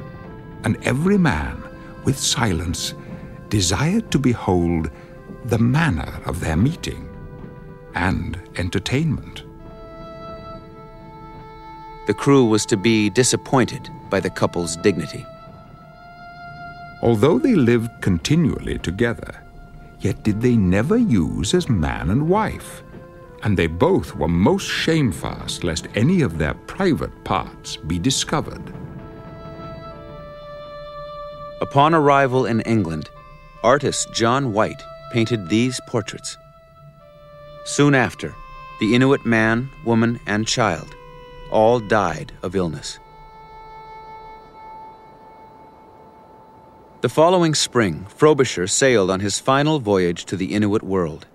Speaker 15: and every man, with silence, desired to behold the manner of their meeting and entertainment.
Speaker 3: The crew was to be disappointed by the couple's dignity.
Speaker 15: Although they lived continually together, yet did they never use as man and wife, and they both were most shamefast lest any of their private parts be discovered.
Speaker 3: Upon arrival in England, artist John White painted these portraits. Soon after, the Inuit man, woman, and child all died of illness. The following spring, Frobisher sailed on his final voyage to the Inuit world.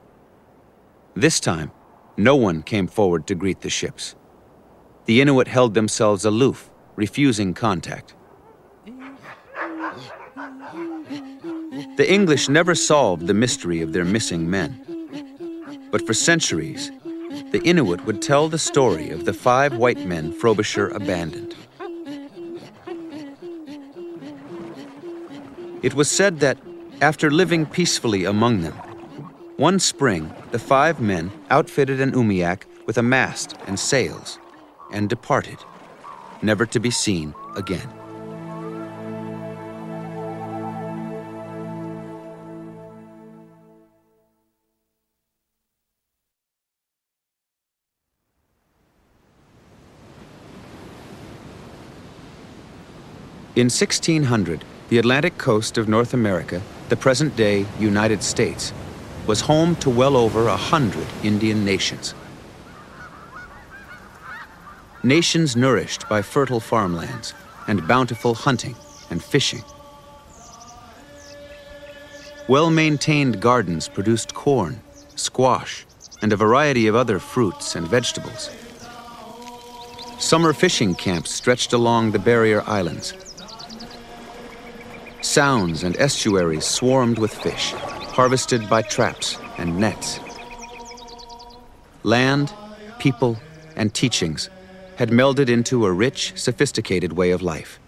Speaker 3: This time, no one came forward to greet the ships. The Inuit held themselves aloof, refusing contact. The English never solved the mystery of their missing men. But for centuries, the Inuit would tell the story of the 5 white men Frobisher abandoned. It was said that, after living peacefully among them, one spring the 5 men outfitted an umiak with a mast and sails and departed, never to be seen again. In 1600, the Atlantic coast of North America, the present-day United States, was home to well over 100 Indian nations. Nations nourished by fertile farmlands and bountiful hunting and fishing. Well-maintained gardens produced corn, squash, and a variety of other fruits and vegetables. Summer fishing camps stretched along the barrier islands. Sounds and estuaries swarmed with fish, harvested by traps and nets. Land, people, and teachings had melded into a rich, sophisticated way of life.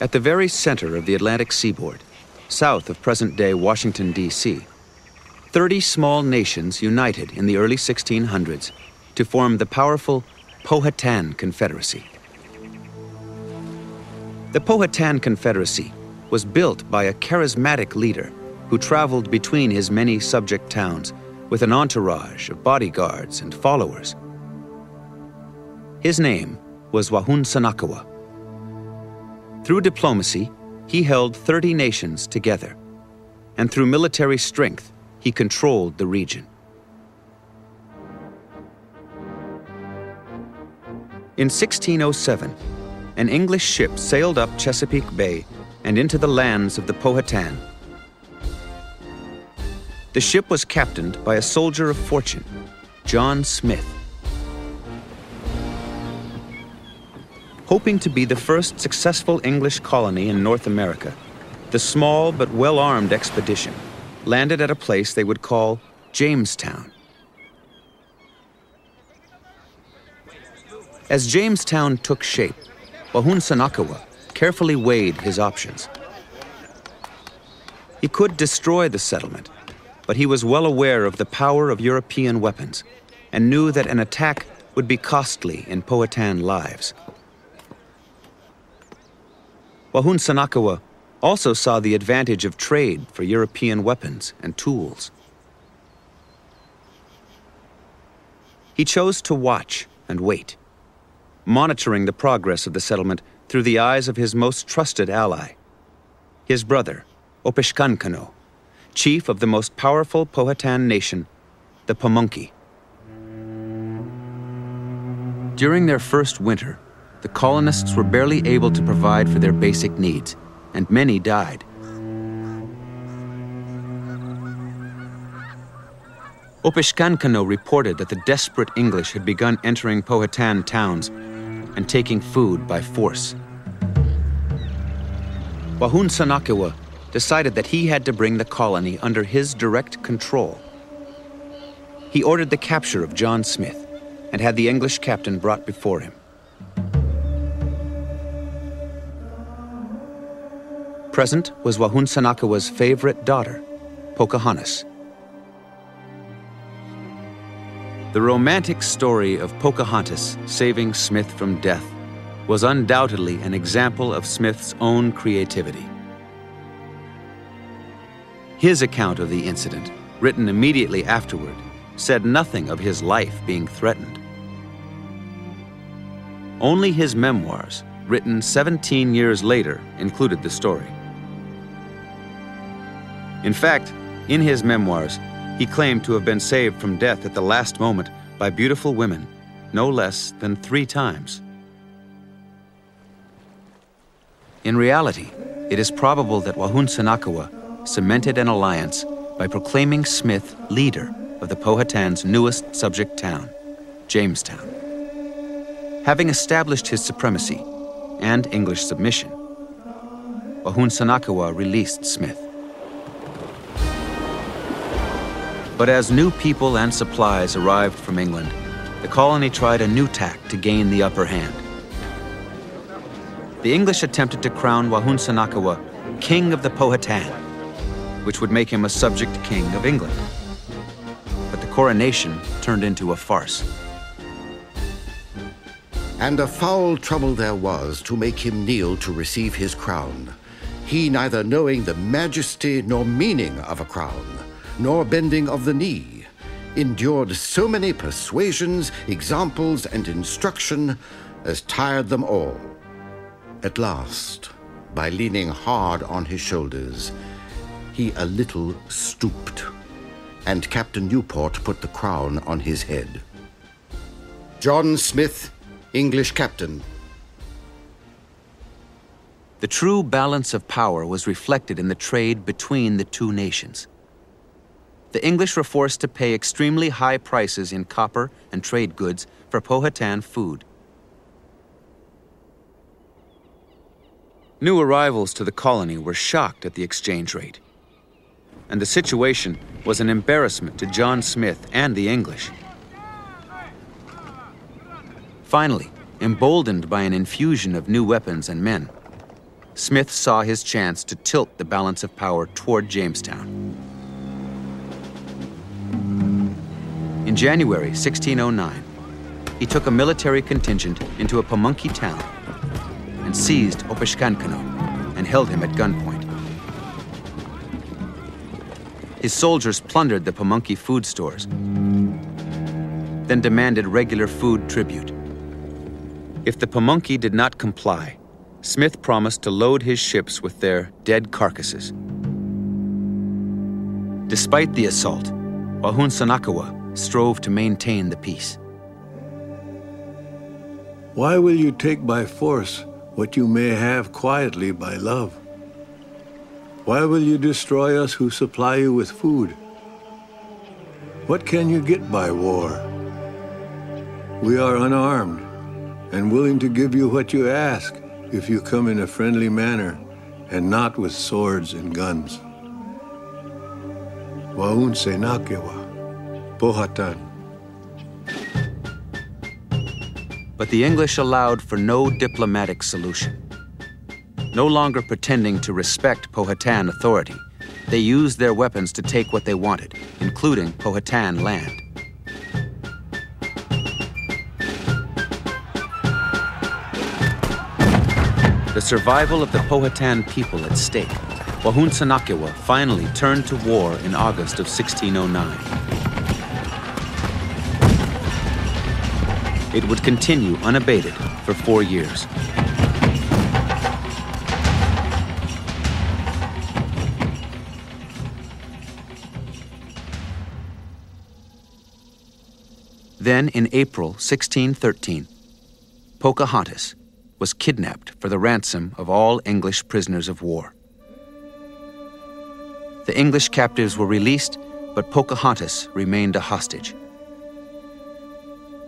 Speaker 3: At the very center of the Atlantic seaboard, south of present-day Washington, D.C., 30 small nations united in the early 1600s to form the powerful Powhatan Confederacy. The Powhatan Confederacy was built by a charismatic leader who traveled between his many subject towns with an entourage of bodyguards and followers. His name was Wahunsanakawa. Through diplomacy, he held 30 nations together, and through military strength, he controlled the region. In 1607, an English ship sailed up Chesapeake Bay and into the lands of the Powhatan. The ship was captained by a soldier of fortune, John Smith. Hoping to be the first successful English colony in North America, the small but well-armed expedition landed at a place they would call Jamestown. As Jamestown took shape, Wahunsanakawa carefully weighed his options. He could destroy the settlement, but he was well aware of the power of European weapons and knew that an attack would be costly in Powhatan lives. Wahunsanakawa also saw the advantage of trade for European weapons and tools. He chose to watch and wait, monitoring the progress of the settlement through the eyes of his most trusted ally, his brother, Opishkankano, chief of the most powerful Powhatan nation, the Pamunkey. During their first winter, the colonists were barely able to provide for their basic needs, and many died. Opishkankano reported that the desperate English had begun entering Powhatan towns and taking food by force. Wahun Sanakewa decided that he had to bring the colony under his direct control. He ordered the capture of John Smith and had the English captain brought before him. Present was Wahun Sanakewa's favorite daughter, Pocahontas. The romantic story of Pocahontas saving Smith from death was undoubtedly an example of Smith's own creativity. His account of the incident, written immediately afterward, said nothing of his life being threatened. Only his memoirs, written 17 years later, included the story. In fact, in his memoirs, he claimed to have been saved from death at the last moment by beautiful women, no less than 3 times. In reality, it is probable that Wahun Sanakewa cemented an alliance by proclaiming Smith leader of the Powhatan's newest subject town, Jamestown. Having established his supremacy and English submission, Wahun Sanakewa released Smith. But as new people and supplies arrived from England, the colony tried a new tack to gain the upper hand. The English attempted to crown Wahun Sanakewa King of the Powhatan, which would make him a subject king of England. But the coronation turned into a farce.
Speaker 16: And a foul trouble there was to make him kneel to receive his crown, he neither knowing the majesty nor meaning of a crown, nor bending of the knee, endured so many persuasions, examples, and instruction as tired them all. At last, by leaning hard on his shoulders, he a little stooped, and Captain Newport put the crown on his head. John Smith, English captain.
Speaker 3: The true balance of power was reflected in the trade between the two nations. The English were forced to pay extremely high prices in copper and trade goods for Powhatan food. New arrivals to the colony were shocked at the exchange rate, and the situation was an embarrassment to John Smith and the English. Finally, emboldened by an infusion of new weapons and men, Smith saw his chance to tilt the balance of power toward Jamestown. In January 1609, he took a military contingent into a Pamunkey town and seized Opishkankano and held him at gunpoint. His soldiers plundered the Pamunkey food stores, then demanded regular food tribute. If the Pamunkey did not comply, Smith promised to load his ships with their dead carcasses. Despite the assault, Wahun Sanakewa strove to maintain the peace.
Speaker 17: Why will you take by force what you may have quietly by love? Why will you destroy us who supply you with food? What can you get by war? We are unarmed and willing to give you what you ask if you come in a friendly manner and not with swords and guns. Wahun Sanakewa, Powhatan.
Speaker 3: But the English allowed for no diplomatic solution. No longer pretending to respect Powhatan authority, they used their weapons to take what they wanted, including Powhatan land. The survival of the Powhatan people at stake, Wahun Sanakewa finally turned to war in August of 1609. It would continue unabated for 4 years. Then, in April 1613, Pocahontas was kidnapped for the ransom of all English prisoners of war. The English captives were released, but Pocahontas remained a hostage.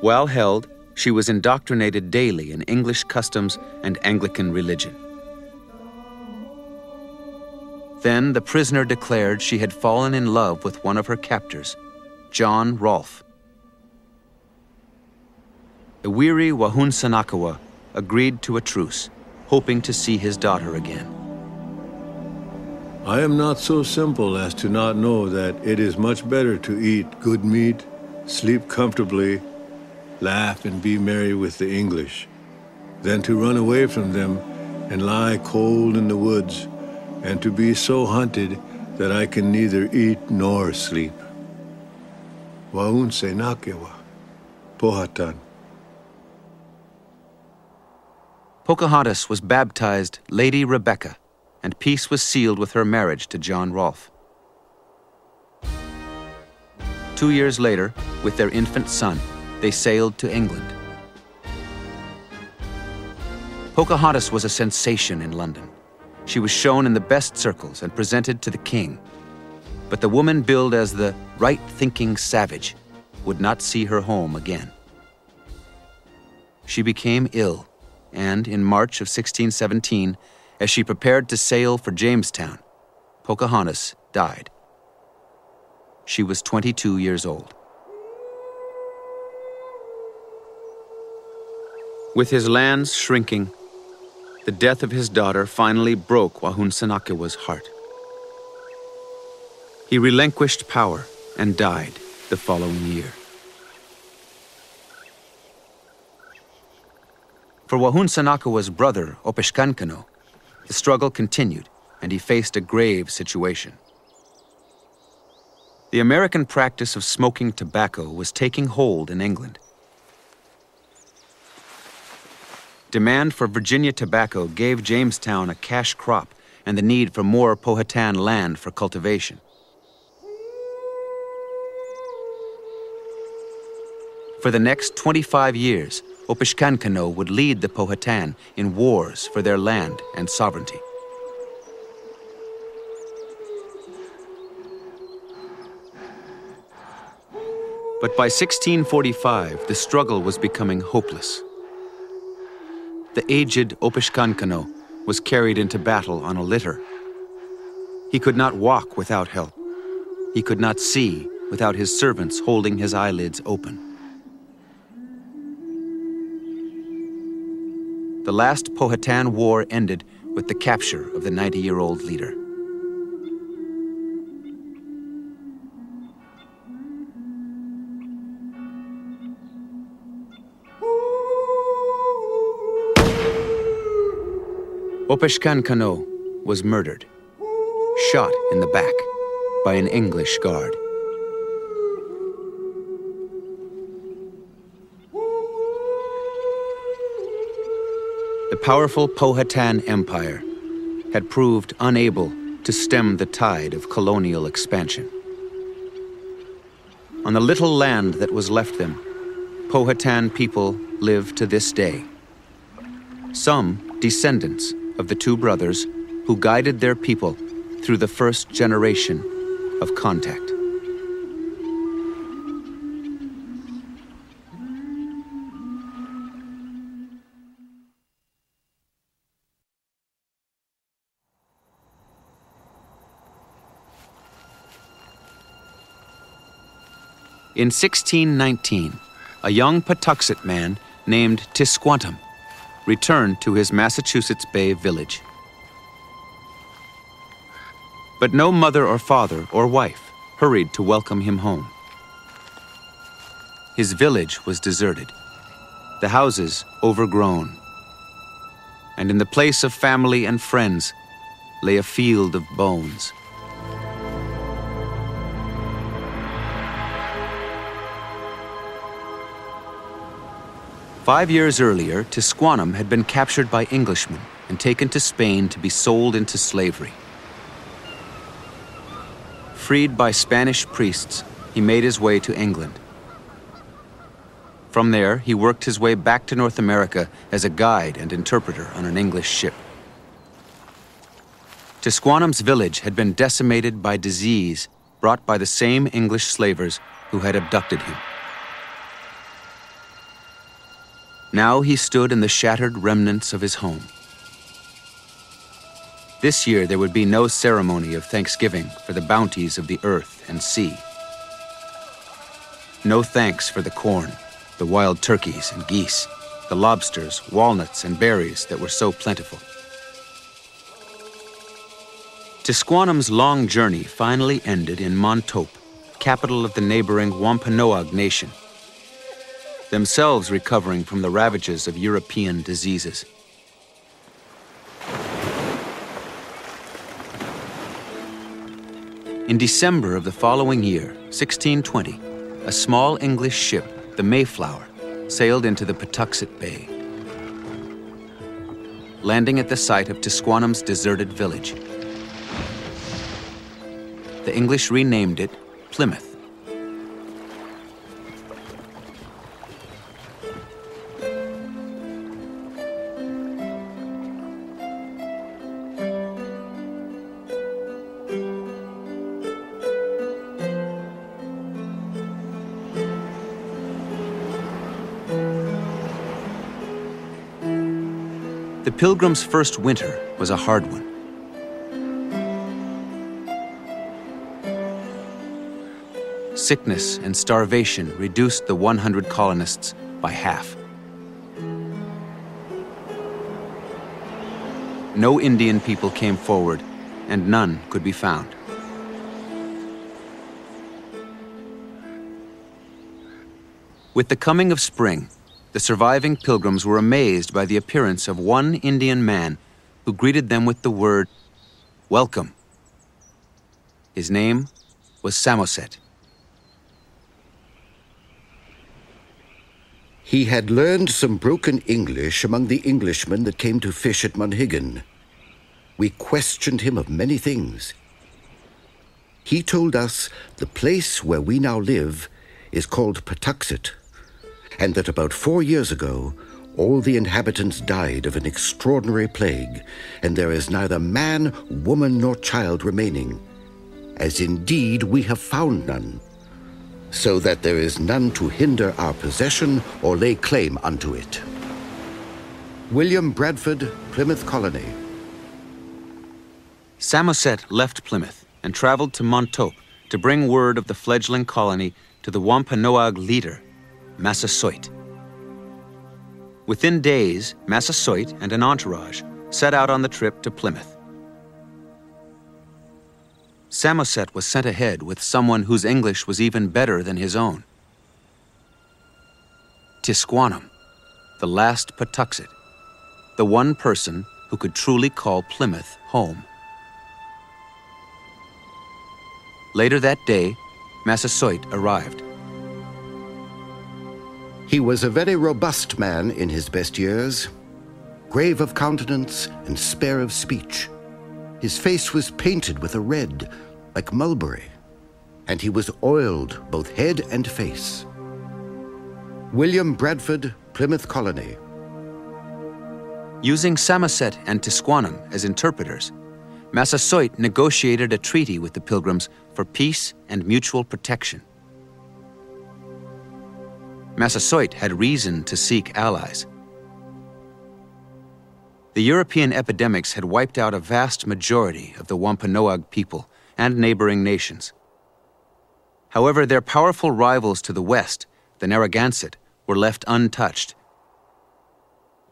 Speaker 3: While held, she was indoctrinated daily in English customs and Anglican religion. Then the prisoner declared she had fallen in love with one of her captors, John Rolfe. The weary Wahunsanakawa agreed to a truce, hoping to see his daughter again.
Speaker 17: I am not so simple as to not know that it is much better to eat good meat, sleep comfortably, laugh and be merry with the English, than to run away from them and lie cold in the woods, and to be so hunted that I can neither eat nor sleep. Wahunsanakawa, Powhatan.
Speaker 3: Pocahontas was baptized Lady Rebecca, and peace was sealed with her marriage to John Rolfe. 2 years later, with their infant son, they sailed to England. Pocahontas was a sensation in London. She was shown in the best circles and presented to the king. But the woman billed as the right-thinking savage would not see her home again. She became ill, and in March of 1617, as she prepared to sail for Jamestown, Pocahontas died. She was 22 years old. With his lands shrinking, the death of his daughter finally broke Wahunsanakawa's heart. He relinquished power and died the following year. For Wahunsanakawa's brother, Opishkankano, the struggle continued, and he faced a grave situation. The American practice of smoking tobacco was taking hold in England. Demand for Virginia tobacco gave Jamestown a cash crop and the need for more Powhatan land for cultivation. For the next 25 years, Opishkankano would lead the Powhatan in wars for their land and sovereignty. But by 1645, the struggle was becoming hopeless. The aged Opishkankano was carried into battle on a litter. He could not walk without help. He could not see without his servants holding his eyelids open. The last Powhatan War ended with the capture of the 90-year-old leader. Opishkankano was murdered, shot in the back by an English guard. The powerful Powhatan Empire had proved unable to stem the tide of colonial expansion. On the little land that was left them, Powhatan people live to this day. Some descendants of the two brothers who guided their people through the first generation of contact. In 1619, a young Patuxet man named Tisquantum returned to his Massachusetts Bay village. But no mother or father or wife hurried to welcome him home. His village was deserted, the houses overgrown, and in the place of family and friends lay a field of bones. Five years earlier, Tisquantum had been captured by Englishmen and taken to Spain to be sold into slavery. Freed by Spanish priests, he made his way to England. From there, he worked his way back to North America as a guide and interpreter on an English ship. Tisquantum's village had been decimated by disease brought by the same English slavers who had abducted him. Now he stood in the shattered remnants of his home. This year there would be no ceremony of thanksgiving for the bounties of the earth and sea. No thanks for the corn, the wild turkeys and geese, the lobsters, walnuts, and berries that were so plentiful. Tisquanum's long journey finally ended in Montauk, capital of the neighboring Wampanoag nation, themselves recovering from the ravages of European diseases. In December of the following year, 1620, a small English ship, the Mayflower, sailed into the Patuxent Bay, landing at the site of Tisquanum's deserted village. The English renamed it Plymouth. The Pilgrims' first winter was a hard one. Sickness and starvation reduced the 100 colonists by half. No Indian people came forward, and none could be found. With the coming of spring, the surviving Pilgrims were amazed by the appearance of one Indian man who greeted them with the word, "Welcome." His name was Samoset.
Speaker 16: He had learned some broken English among the Englishmen that came to fish at Monhegan. We questioned him of many things. He told us the place where we now live is called Patuxent, and that about 4 years ago, all the inhabitants died of an extraordinary plague, and there is neither man, woman, nor child remaining, as indeed we have found none, so that there is none to hinder our possession or lay claim unto it. William Bradford, Plymouth Colony.
Speaker 3: Samoset left Plymouth and traveled to Montauk to bring word of the fledgling colony to the Wampanoag leader, Massasoit. Within days, Massasoit and an entourage set out on the trip to Plymouth. Samoset was sent ahead with someone whose English was even better than his own. Tisquanum, the last Patuxet, the one person who could truly call Plymouth home. Later that day, Massasoit arrived.
Speaker 16: He was a very robust man in his best years, grave of countenance and spare of speech. His face was painted with a red, like mulberry, and he was oiled both head and face. William Bradford, Plymouth Colony.
Speaker 3: Using Samoset and Tisquanum as interpreters, Massasoit negotiated a treaty with the Pilgrims for peace and mutual protection. Massasoit had reason to seek allies. The European epidemics had wiped out a vast majority of the Wampanoag people and neighboring nations. However, their powerful rivals to the west, the Narragansett, were left untouched.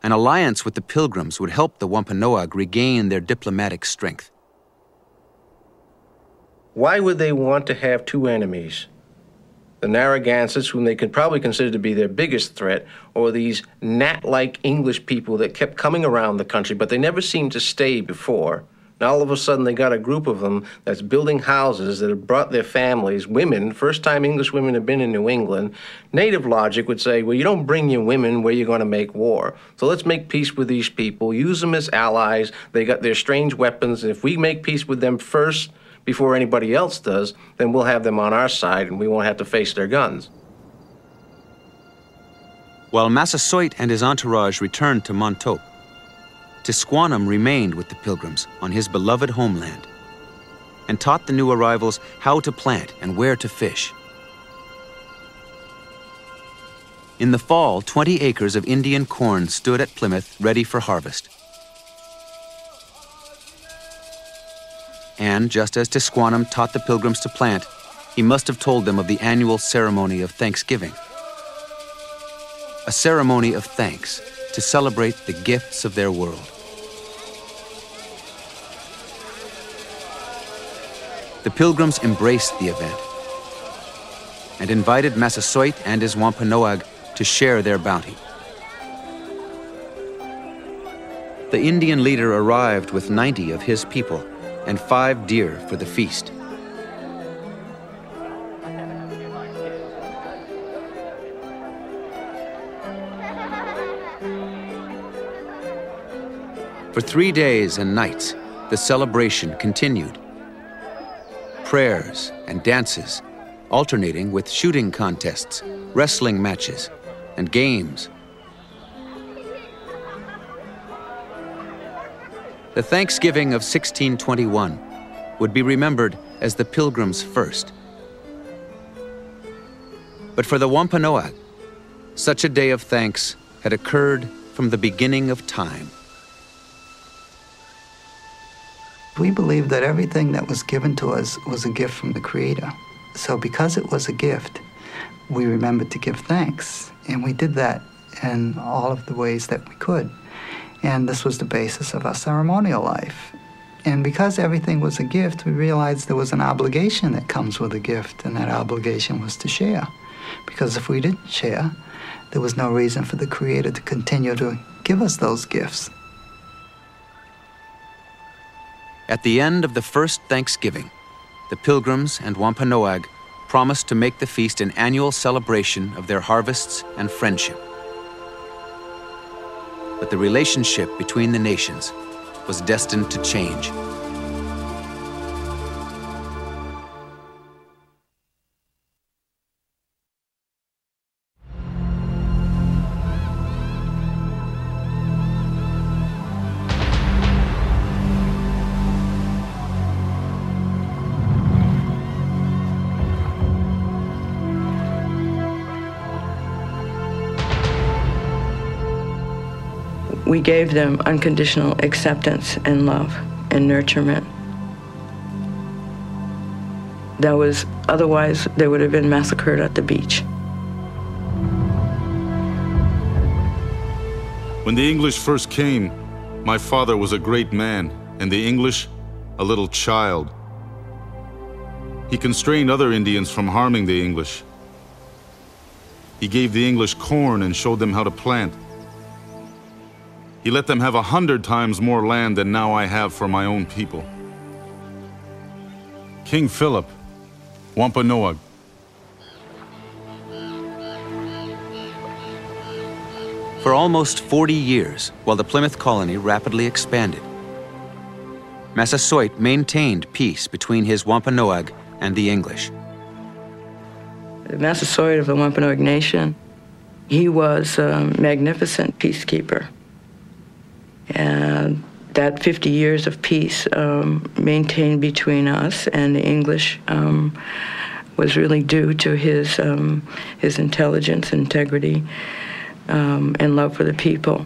Speaker 3: An alliance with the Pilgrims would help the Wampanoag regain their diplomatic strength.
Speaker 18: Why would they want to have two enemies? The Narragansetts, whom they could probably consider to be their biggest threat, or these gnat-like English people that kept coming around the country, but they never seemed to stay before. Now all of a sudden they got a group of them that's building houses that have brought their families, women, first time English women have been in New England. Native logic would say, well, you don't bring your women where you're going to make war. So let's make peace with these people, use them as allies. They got their strange weapons, and if we make peace with them first, before anybody else does, then we'll have them on our side and we won't have to face their guns.
Speaker 3: While Massasoit and his entourage returned to Montauk, Tisquanum remained with the Pilgrims on his beloved homeland. and taught the new arrivals how to plant and where to fish. In the fall, 20 acres of Indian corn stood at Plymouth ready for harvest. And just as Tisquantum taught the Pilgrims to plant, he must have told them of the annual ceremony of Thanksgiving. A ceremony of thanks to celebrate the gifts of their world. The Pilgrims embraced the event and invited Massasoit and his Wampanoag to share their bounty. The Indian leader arrived with 90 of his people and 5 deer for the feast. For 3 days and nights, the celebration continued. Prayers and dances, alternating with shooting contests, wrestling matches, and games. The Thanksgiving of 1621 would be remembered as the Pilgrims' first. But for the Wampanoag, such a day of thanks had occurred from the beginning of time.
Speaker 19: We believe that everything that was given to us was a gift from the Creator. So because it was a gift, we remembered to give thanks. And we did that in all of the ways that we could. And this was the basis of our ceremonial life. And because everything was a gift, we realized there was an obligation that comes with a gift, and that obligation was to share. Because if we didn't share, there was no reason for the Creator to continue to give us those gifts.
Speaker 3: At the end of the first Thanksgiving, the Pilgrims and Wampanoag promised to make the feast an annual celebration of their harvests and friendship. But the relationship between the nations was destined to change.
Speaker 20: We gave them unconditional acceptance and love and nurturement. Otherwise, they would have been massacred at the beach.
Speaker 6: When the English first came, my father was a great man, and the English a little child. He constrained other Indians from harming the English. He gave the English corn and showed them how to plant. He let them have 100 times more land than now I have for my own people. King Philip, Wampanoag.
Speaker 3: For almost 40 years, while the Plymouth colony rapidly expanded, Massasoit maintained peace between his Wampanoag and the English.
Speaker 20: The Massasoit of the Wampanoag Nation, he was a magnificent peacekeeper. And that 50 years of peace maintained between us and the English was really due to his intelligence, integrity, and love for the people.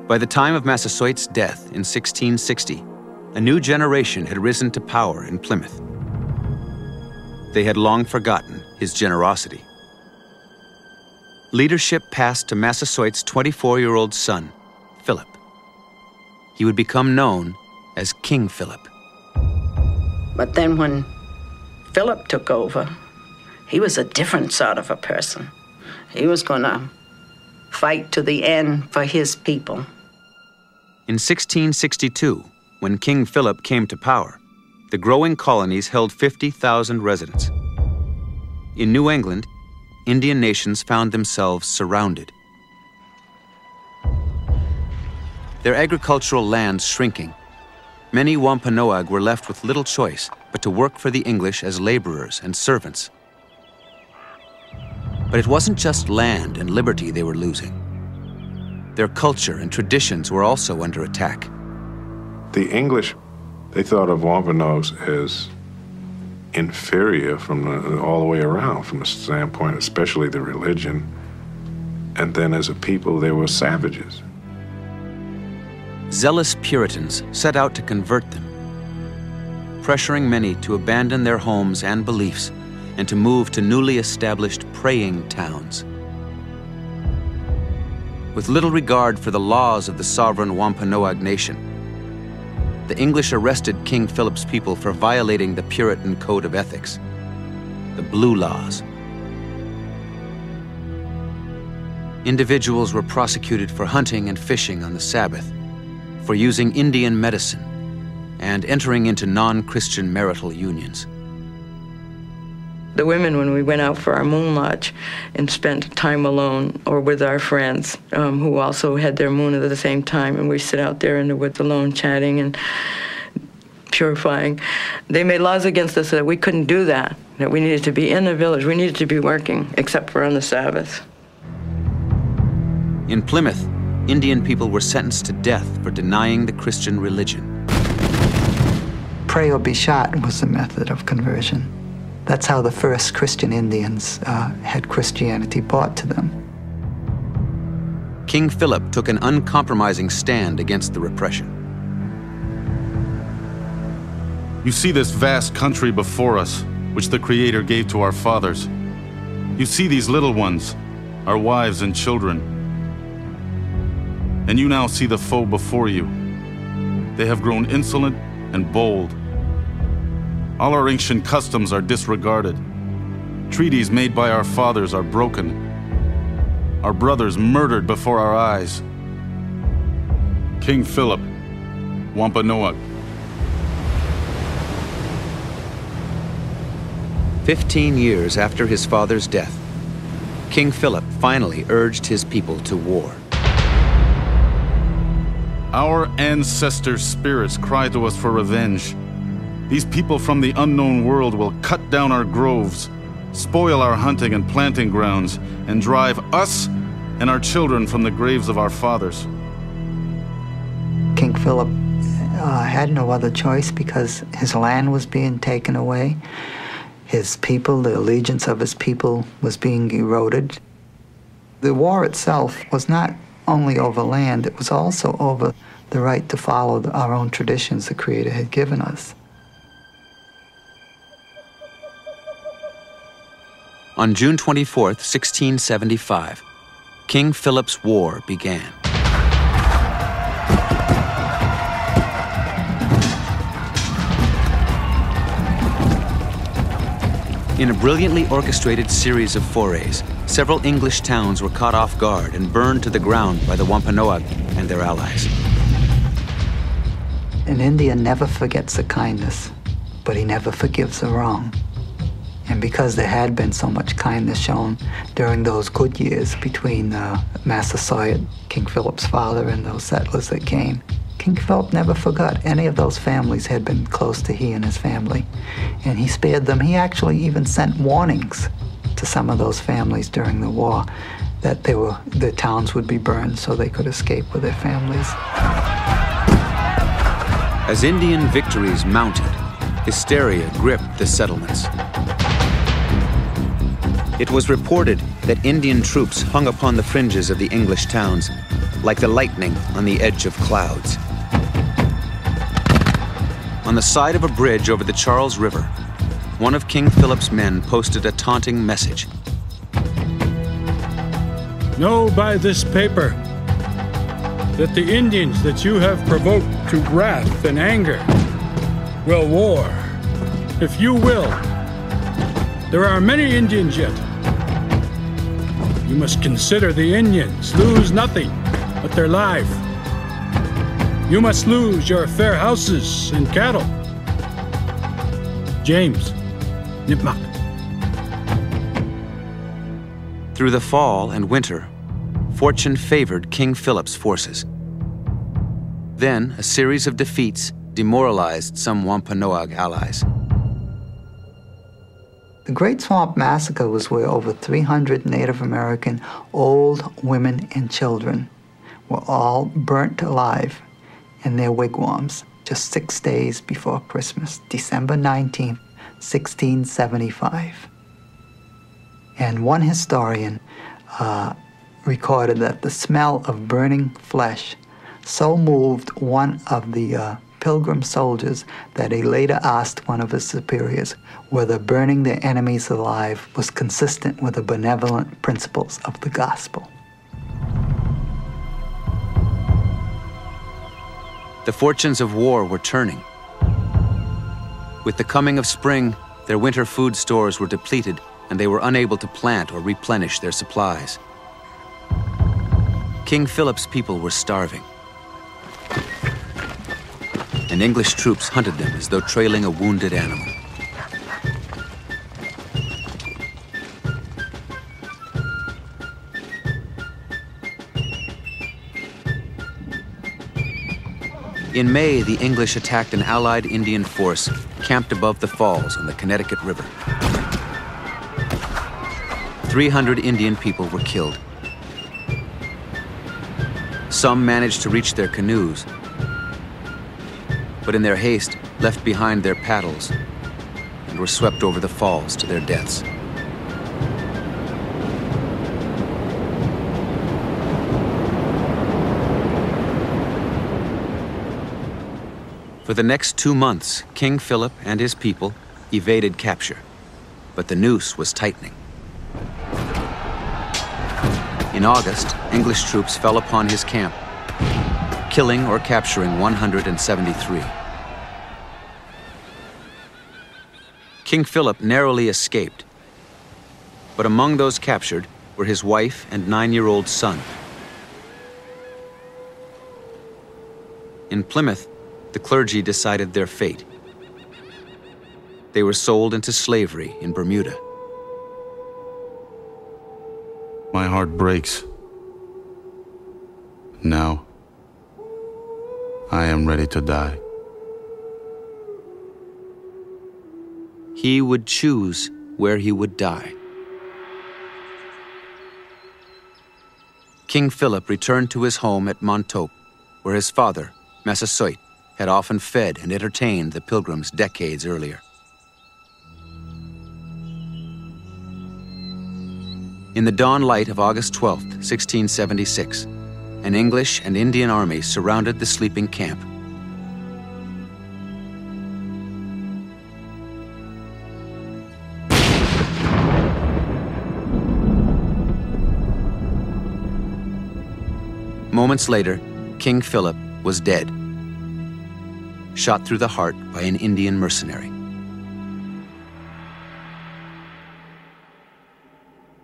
Speaker 3: By the time of Massasoit's death in 1660, a new generation had risen to power in Plymouth. They had long forgotten his generosity. Leadership passed to Massasoit's 24-year-old son, Philip. He would become known as King Philip.
Speaker 21: But then when Philip took over, he was a different sort of a person. He was going to fight to the end for his people.
Speaker 3: In 1662, when King Philip came to power, the growing colonies held 50,000 residents. In New England, Indian nations found themselves surrounded. Their agricultural lands shrinking, many Wampanoag were left with little choice but to work for the English as laborers and servants. But it wasn't just land and liberty they were losing. Their culture and traditions were also under attack.
Speaker 22: The English
Speaker 4: They thought of Wampanoags as inferior all the way around, from a standpoint, especially the religion. And then as a people, they were savages.
Speaker 3: Zealous Puritans set out to convert them, pressuring many to abandon their homes and beliefs and to move to newly established praying towns. With little regard for the laws of the sovereign Wampanoag nation, the English arrested King Philip's people for violating the Puritan code of ethics, the Blue Laws. Individuals were prosecuted for hunting and fishing on the Sabbath, for using Indian medicine, and entering into non-Christian marital unions.
Speaker 20: The women, when we went out for our moon lodge and spent time alone or with our friends who also had their moon at the same time, and we sit out there in the woods alone chatting and purifying, they made laws against us that we couldn't do that we needed to be in the village, we needed to be working, except for on the Sabbath.
Speaker 3: In Plymouth, Indian people were sentenced to death for denying the Christian religion.
Speaker 19: Pray or be shot was the method of conversion. That's how the first Christian Indians had Christianity brought to them.
Speaker 3: King Philip took an uncompromising stand against the repression.
Speaker 6: You see this vast country before us, which the Creator gave to our fathers. You see these little ones, our wives and children. And you now see the foe before you. They have grown insolent and bold. All our ancient customs are disregarded. Treaties made by our fathers are broken. Our brothers murdered before our eyes. King Philip, Wampanoag.
Speaker 3: 15 years after his father's death, King Philip finally urged his people to war.
Speaker 6: Our ancestors' spirits cry to us for revenge. These people from the unknown world will cut down our groves, spoil our hunting and planting grounds, and drive us and our children from the graves of our fathers.
Speaker 19: King Philip had no other choice because his land was being taken away. His people, the allegiance of his people, was being eroded. The war itself was not only over land, it was also over the right to follow our own traditions the Creator had given us.
Speaker 3: On June 24th, 1675, King Philip's War began. In a brilliantly orchestrated series of forays, several English towns were caught off guard and burned to the ground by the Wampanoag and their allies.
Speaker 19: An Indian never forgets a kindness, but he never forgives a wrong. And because there had been so much kindness shown during those good years between Massasoit, King Philip's father, and those settlers that came, King Philip never forgot any of those families had been close to he and his family. And he spared them. He actually even sent warnings to some of those families during the war that the towns would be burned so they could escape with their families.
Speaker 3: As Indian victories mounted, hysteria gripped the settlements. It was reported that Indian troops hung upon the fringes of the English towns like the lightning on the edge of clouds. On the side of a bridge over the Charles River, one of King Philip's men posted a taunting message.
Speaker 14: Know by this paper that the Indians that you have provoked to wrath and anger will war, if you will. There are many Indians yet. You must consider the Indians lose nothing but their life. You must lose your fair houses and cattle. James, Nipmuc.
Speaker 3: Through the fall and winter, fortune favored King Philip's forces. Then, a series of defeats demoralized some Wampanoag allies.
Speaker 19: The Great Swamp Massacre was where over 300 Native American old women and children were all burnt alive in their wigwams. just 6 days before Christmas, December 19th, 1675. And one historian recorded that the smell of burning flesh so moved one of the pilgrim soldiers that he later asked one of his superiors whether burning their enemies alive was consistent with the benevolent principles of the gospel.
Speaker 3: The fortunes of war were turning. With the coming of spring, their winter food stores were depleted and they were unable to plant or replenish their supplies. King Philip's people were starving, and English troops hunted them as though trailing a wounded animal. In May, the English attacked an Allied Indian force camped above the falls on the Connecticut River. 300 Indian people were killed. Some managed to reach their canoes, but in their haste left behind their paddles and were swept over the falls to their deaths. For the next 2 months, King Philip and his people evaded capture, but the noose was tightening. In August, English troops fell upon his camp, killing or capturing 173. King Philip narrowly escaped, but among those captured were his wife and 9-year-old son. In Plymouth, the clergy decided their fate. They were sold into slavery in Bermuda.
Speaker 6: My heart breaks. Now, I am ready to die.
Speaker 3: He would choose where he would die. King Philip returned to his home at Montauk, where his father, Massasoit, had often fed and entertained the pilgrims decades earlier. In the dawn light of August 12, 1676, an English and Indian army surrounded the sleeping camp. Moments later, King Philip was dead, shot through the heart by an Indian mercenary.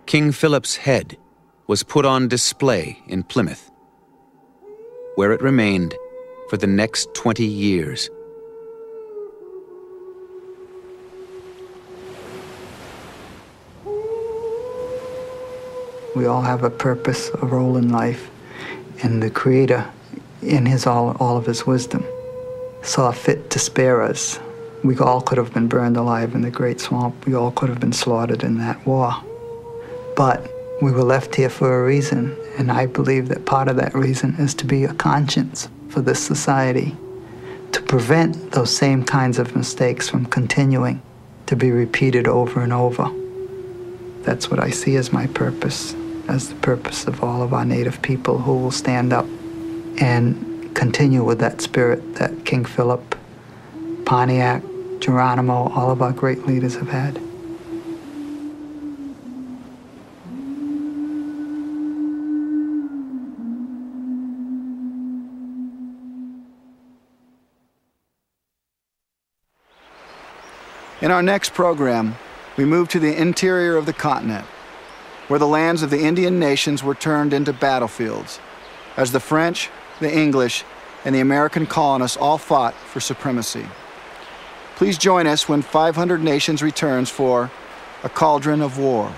Speaker 3: King Philip's head was put on display in Plymouth, where it remained for the next 20 years.
Speaker 19: We all have a purpose, a role in life, and the Creator, in all of his wisdom, saw fit to spare us. We all could have been burned alive in the Great Swamp. We all could have been slaughtered in that war. But we were left here for a reason, and I believe that part of that reason is to be a conscience for this society, to prevent those same kinds of mistakes from continuing to be repeated over and over. That's what I see as my purpose, as the purpose of all of our Native people who will stand up and continue with that spirit that King Philip, Pontiac, Geronimo, all of our great leaders have had.
Speaker 1: In our next program, we move to the interior of the continent, where the lands of the Indian nations were turned into battlefields, as the French, the English, and the American colonists all fought for supremacy. Please join us when 500 Nations returns for A Cauldron of War.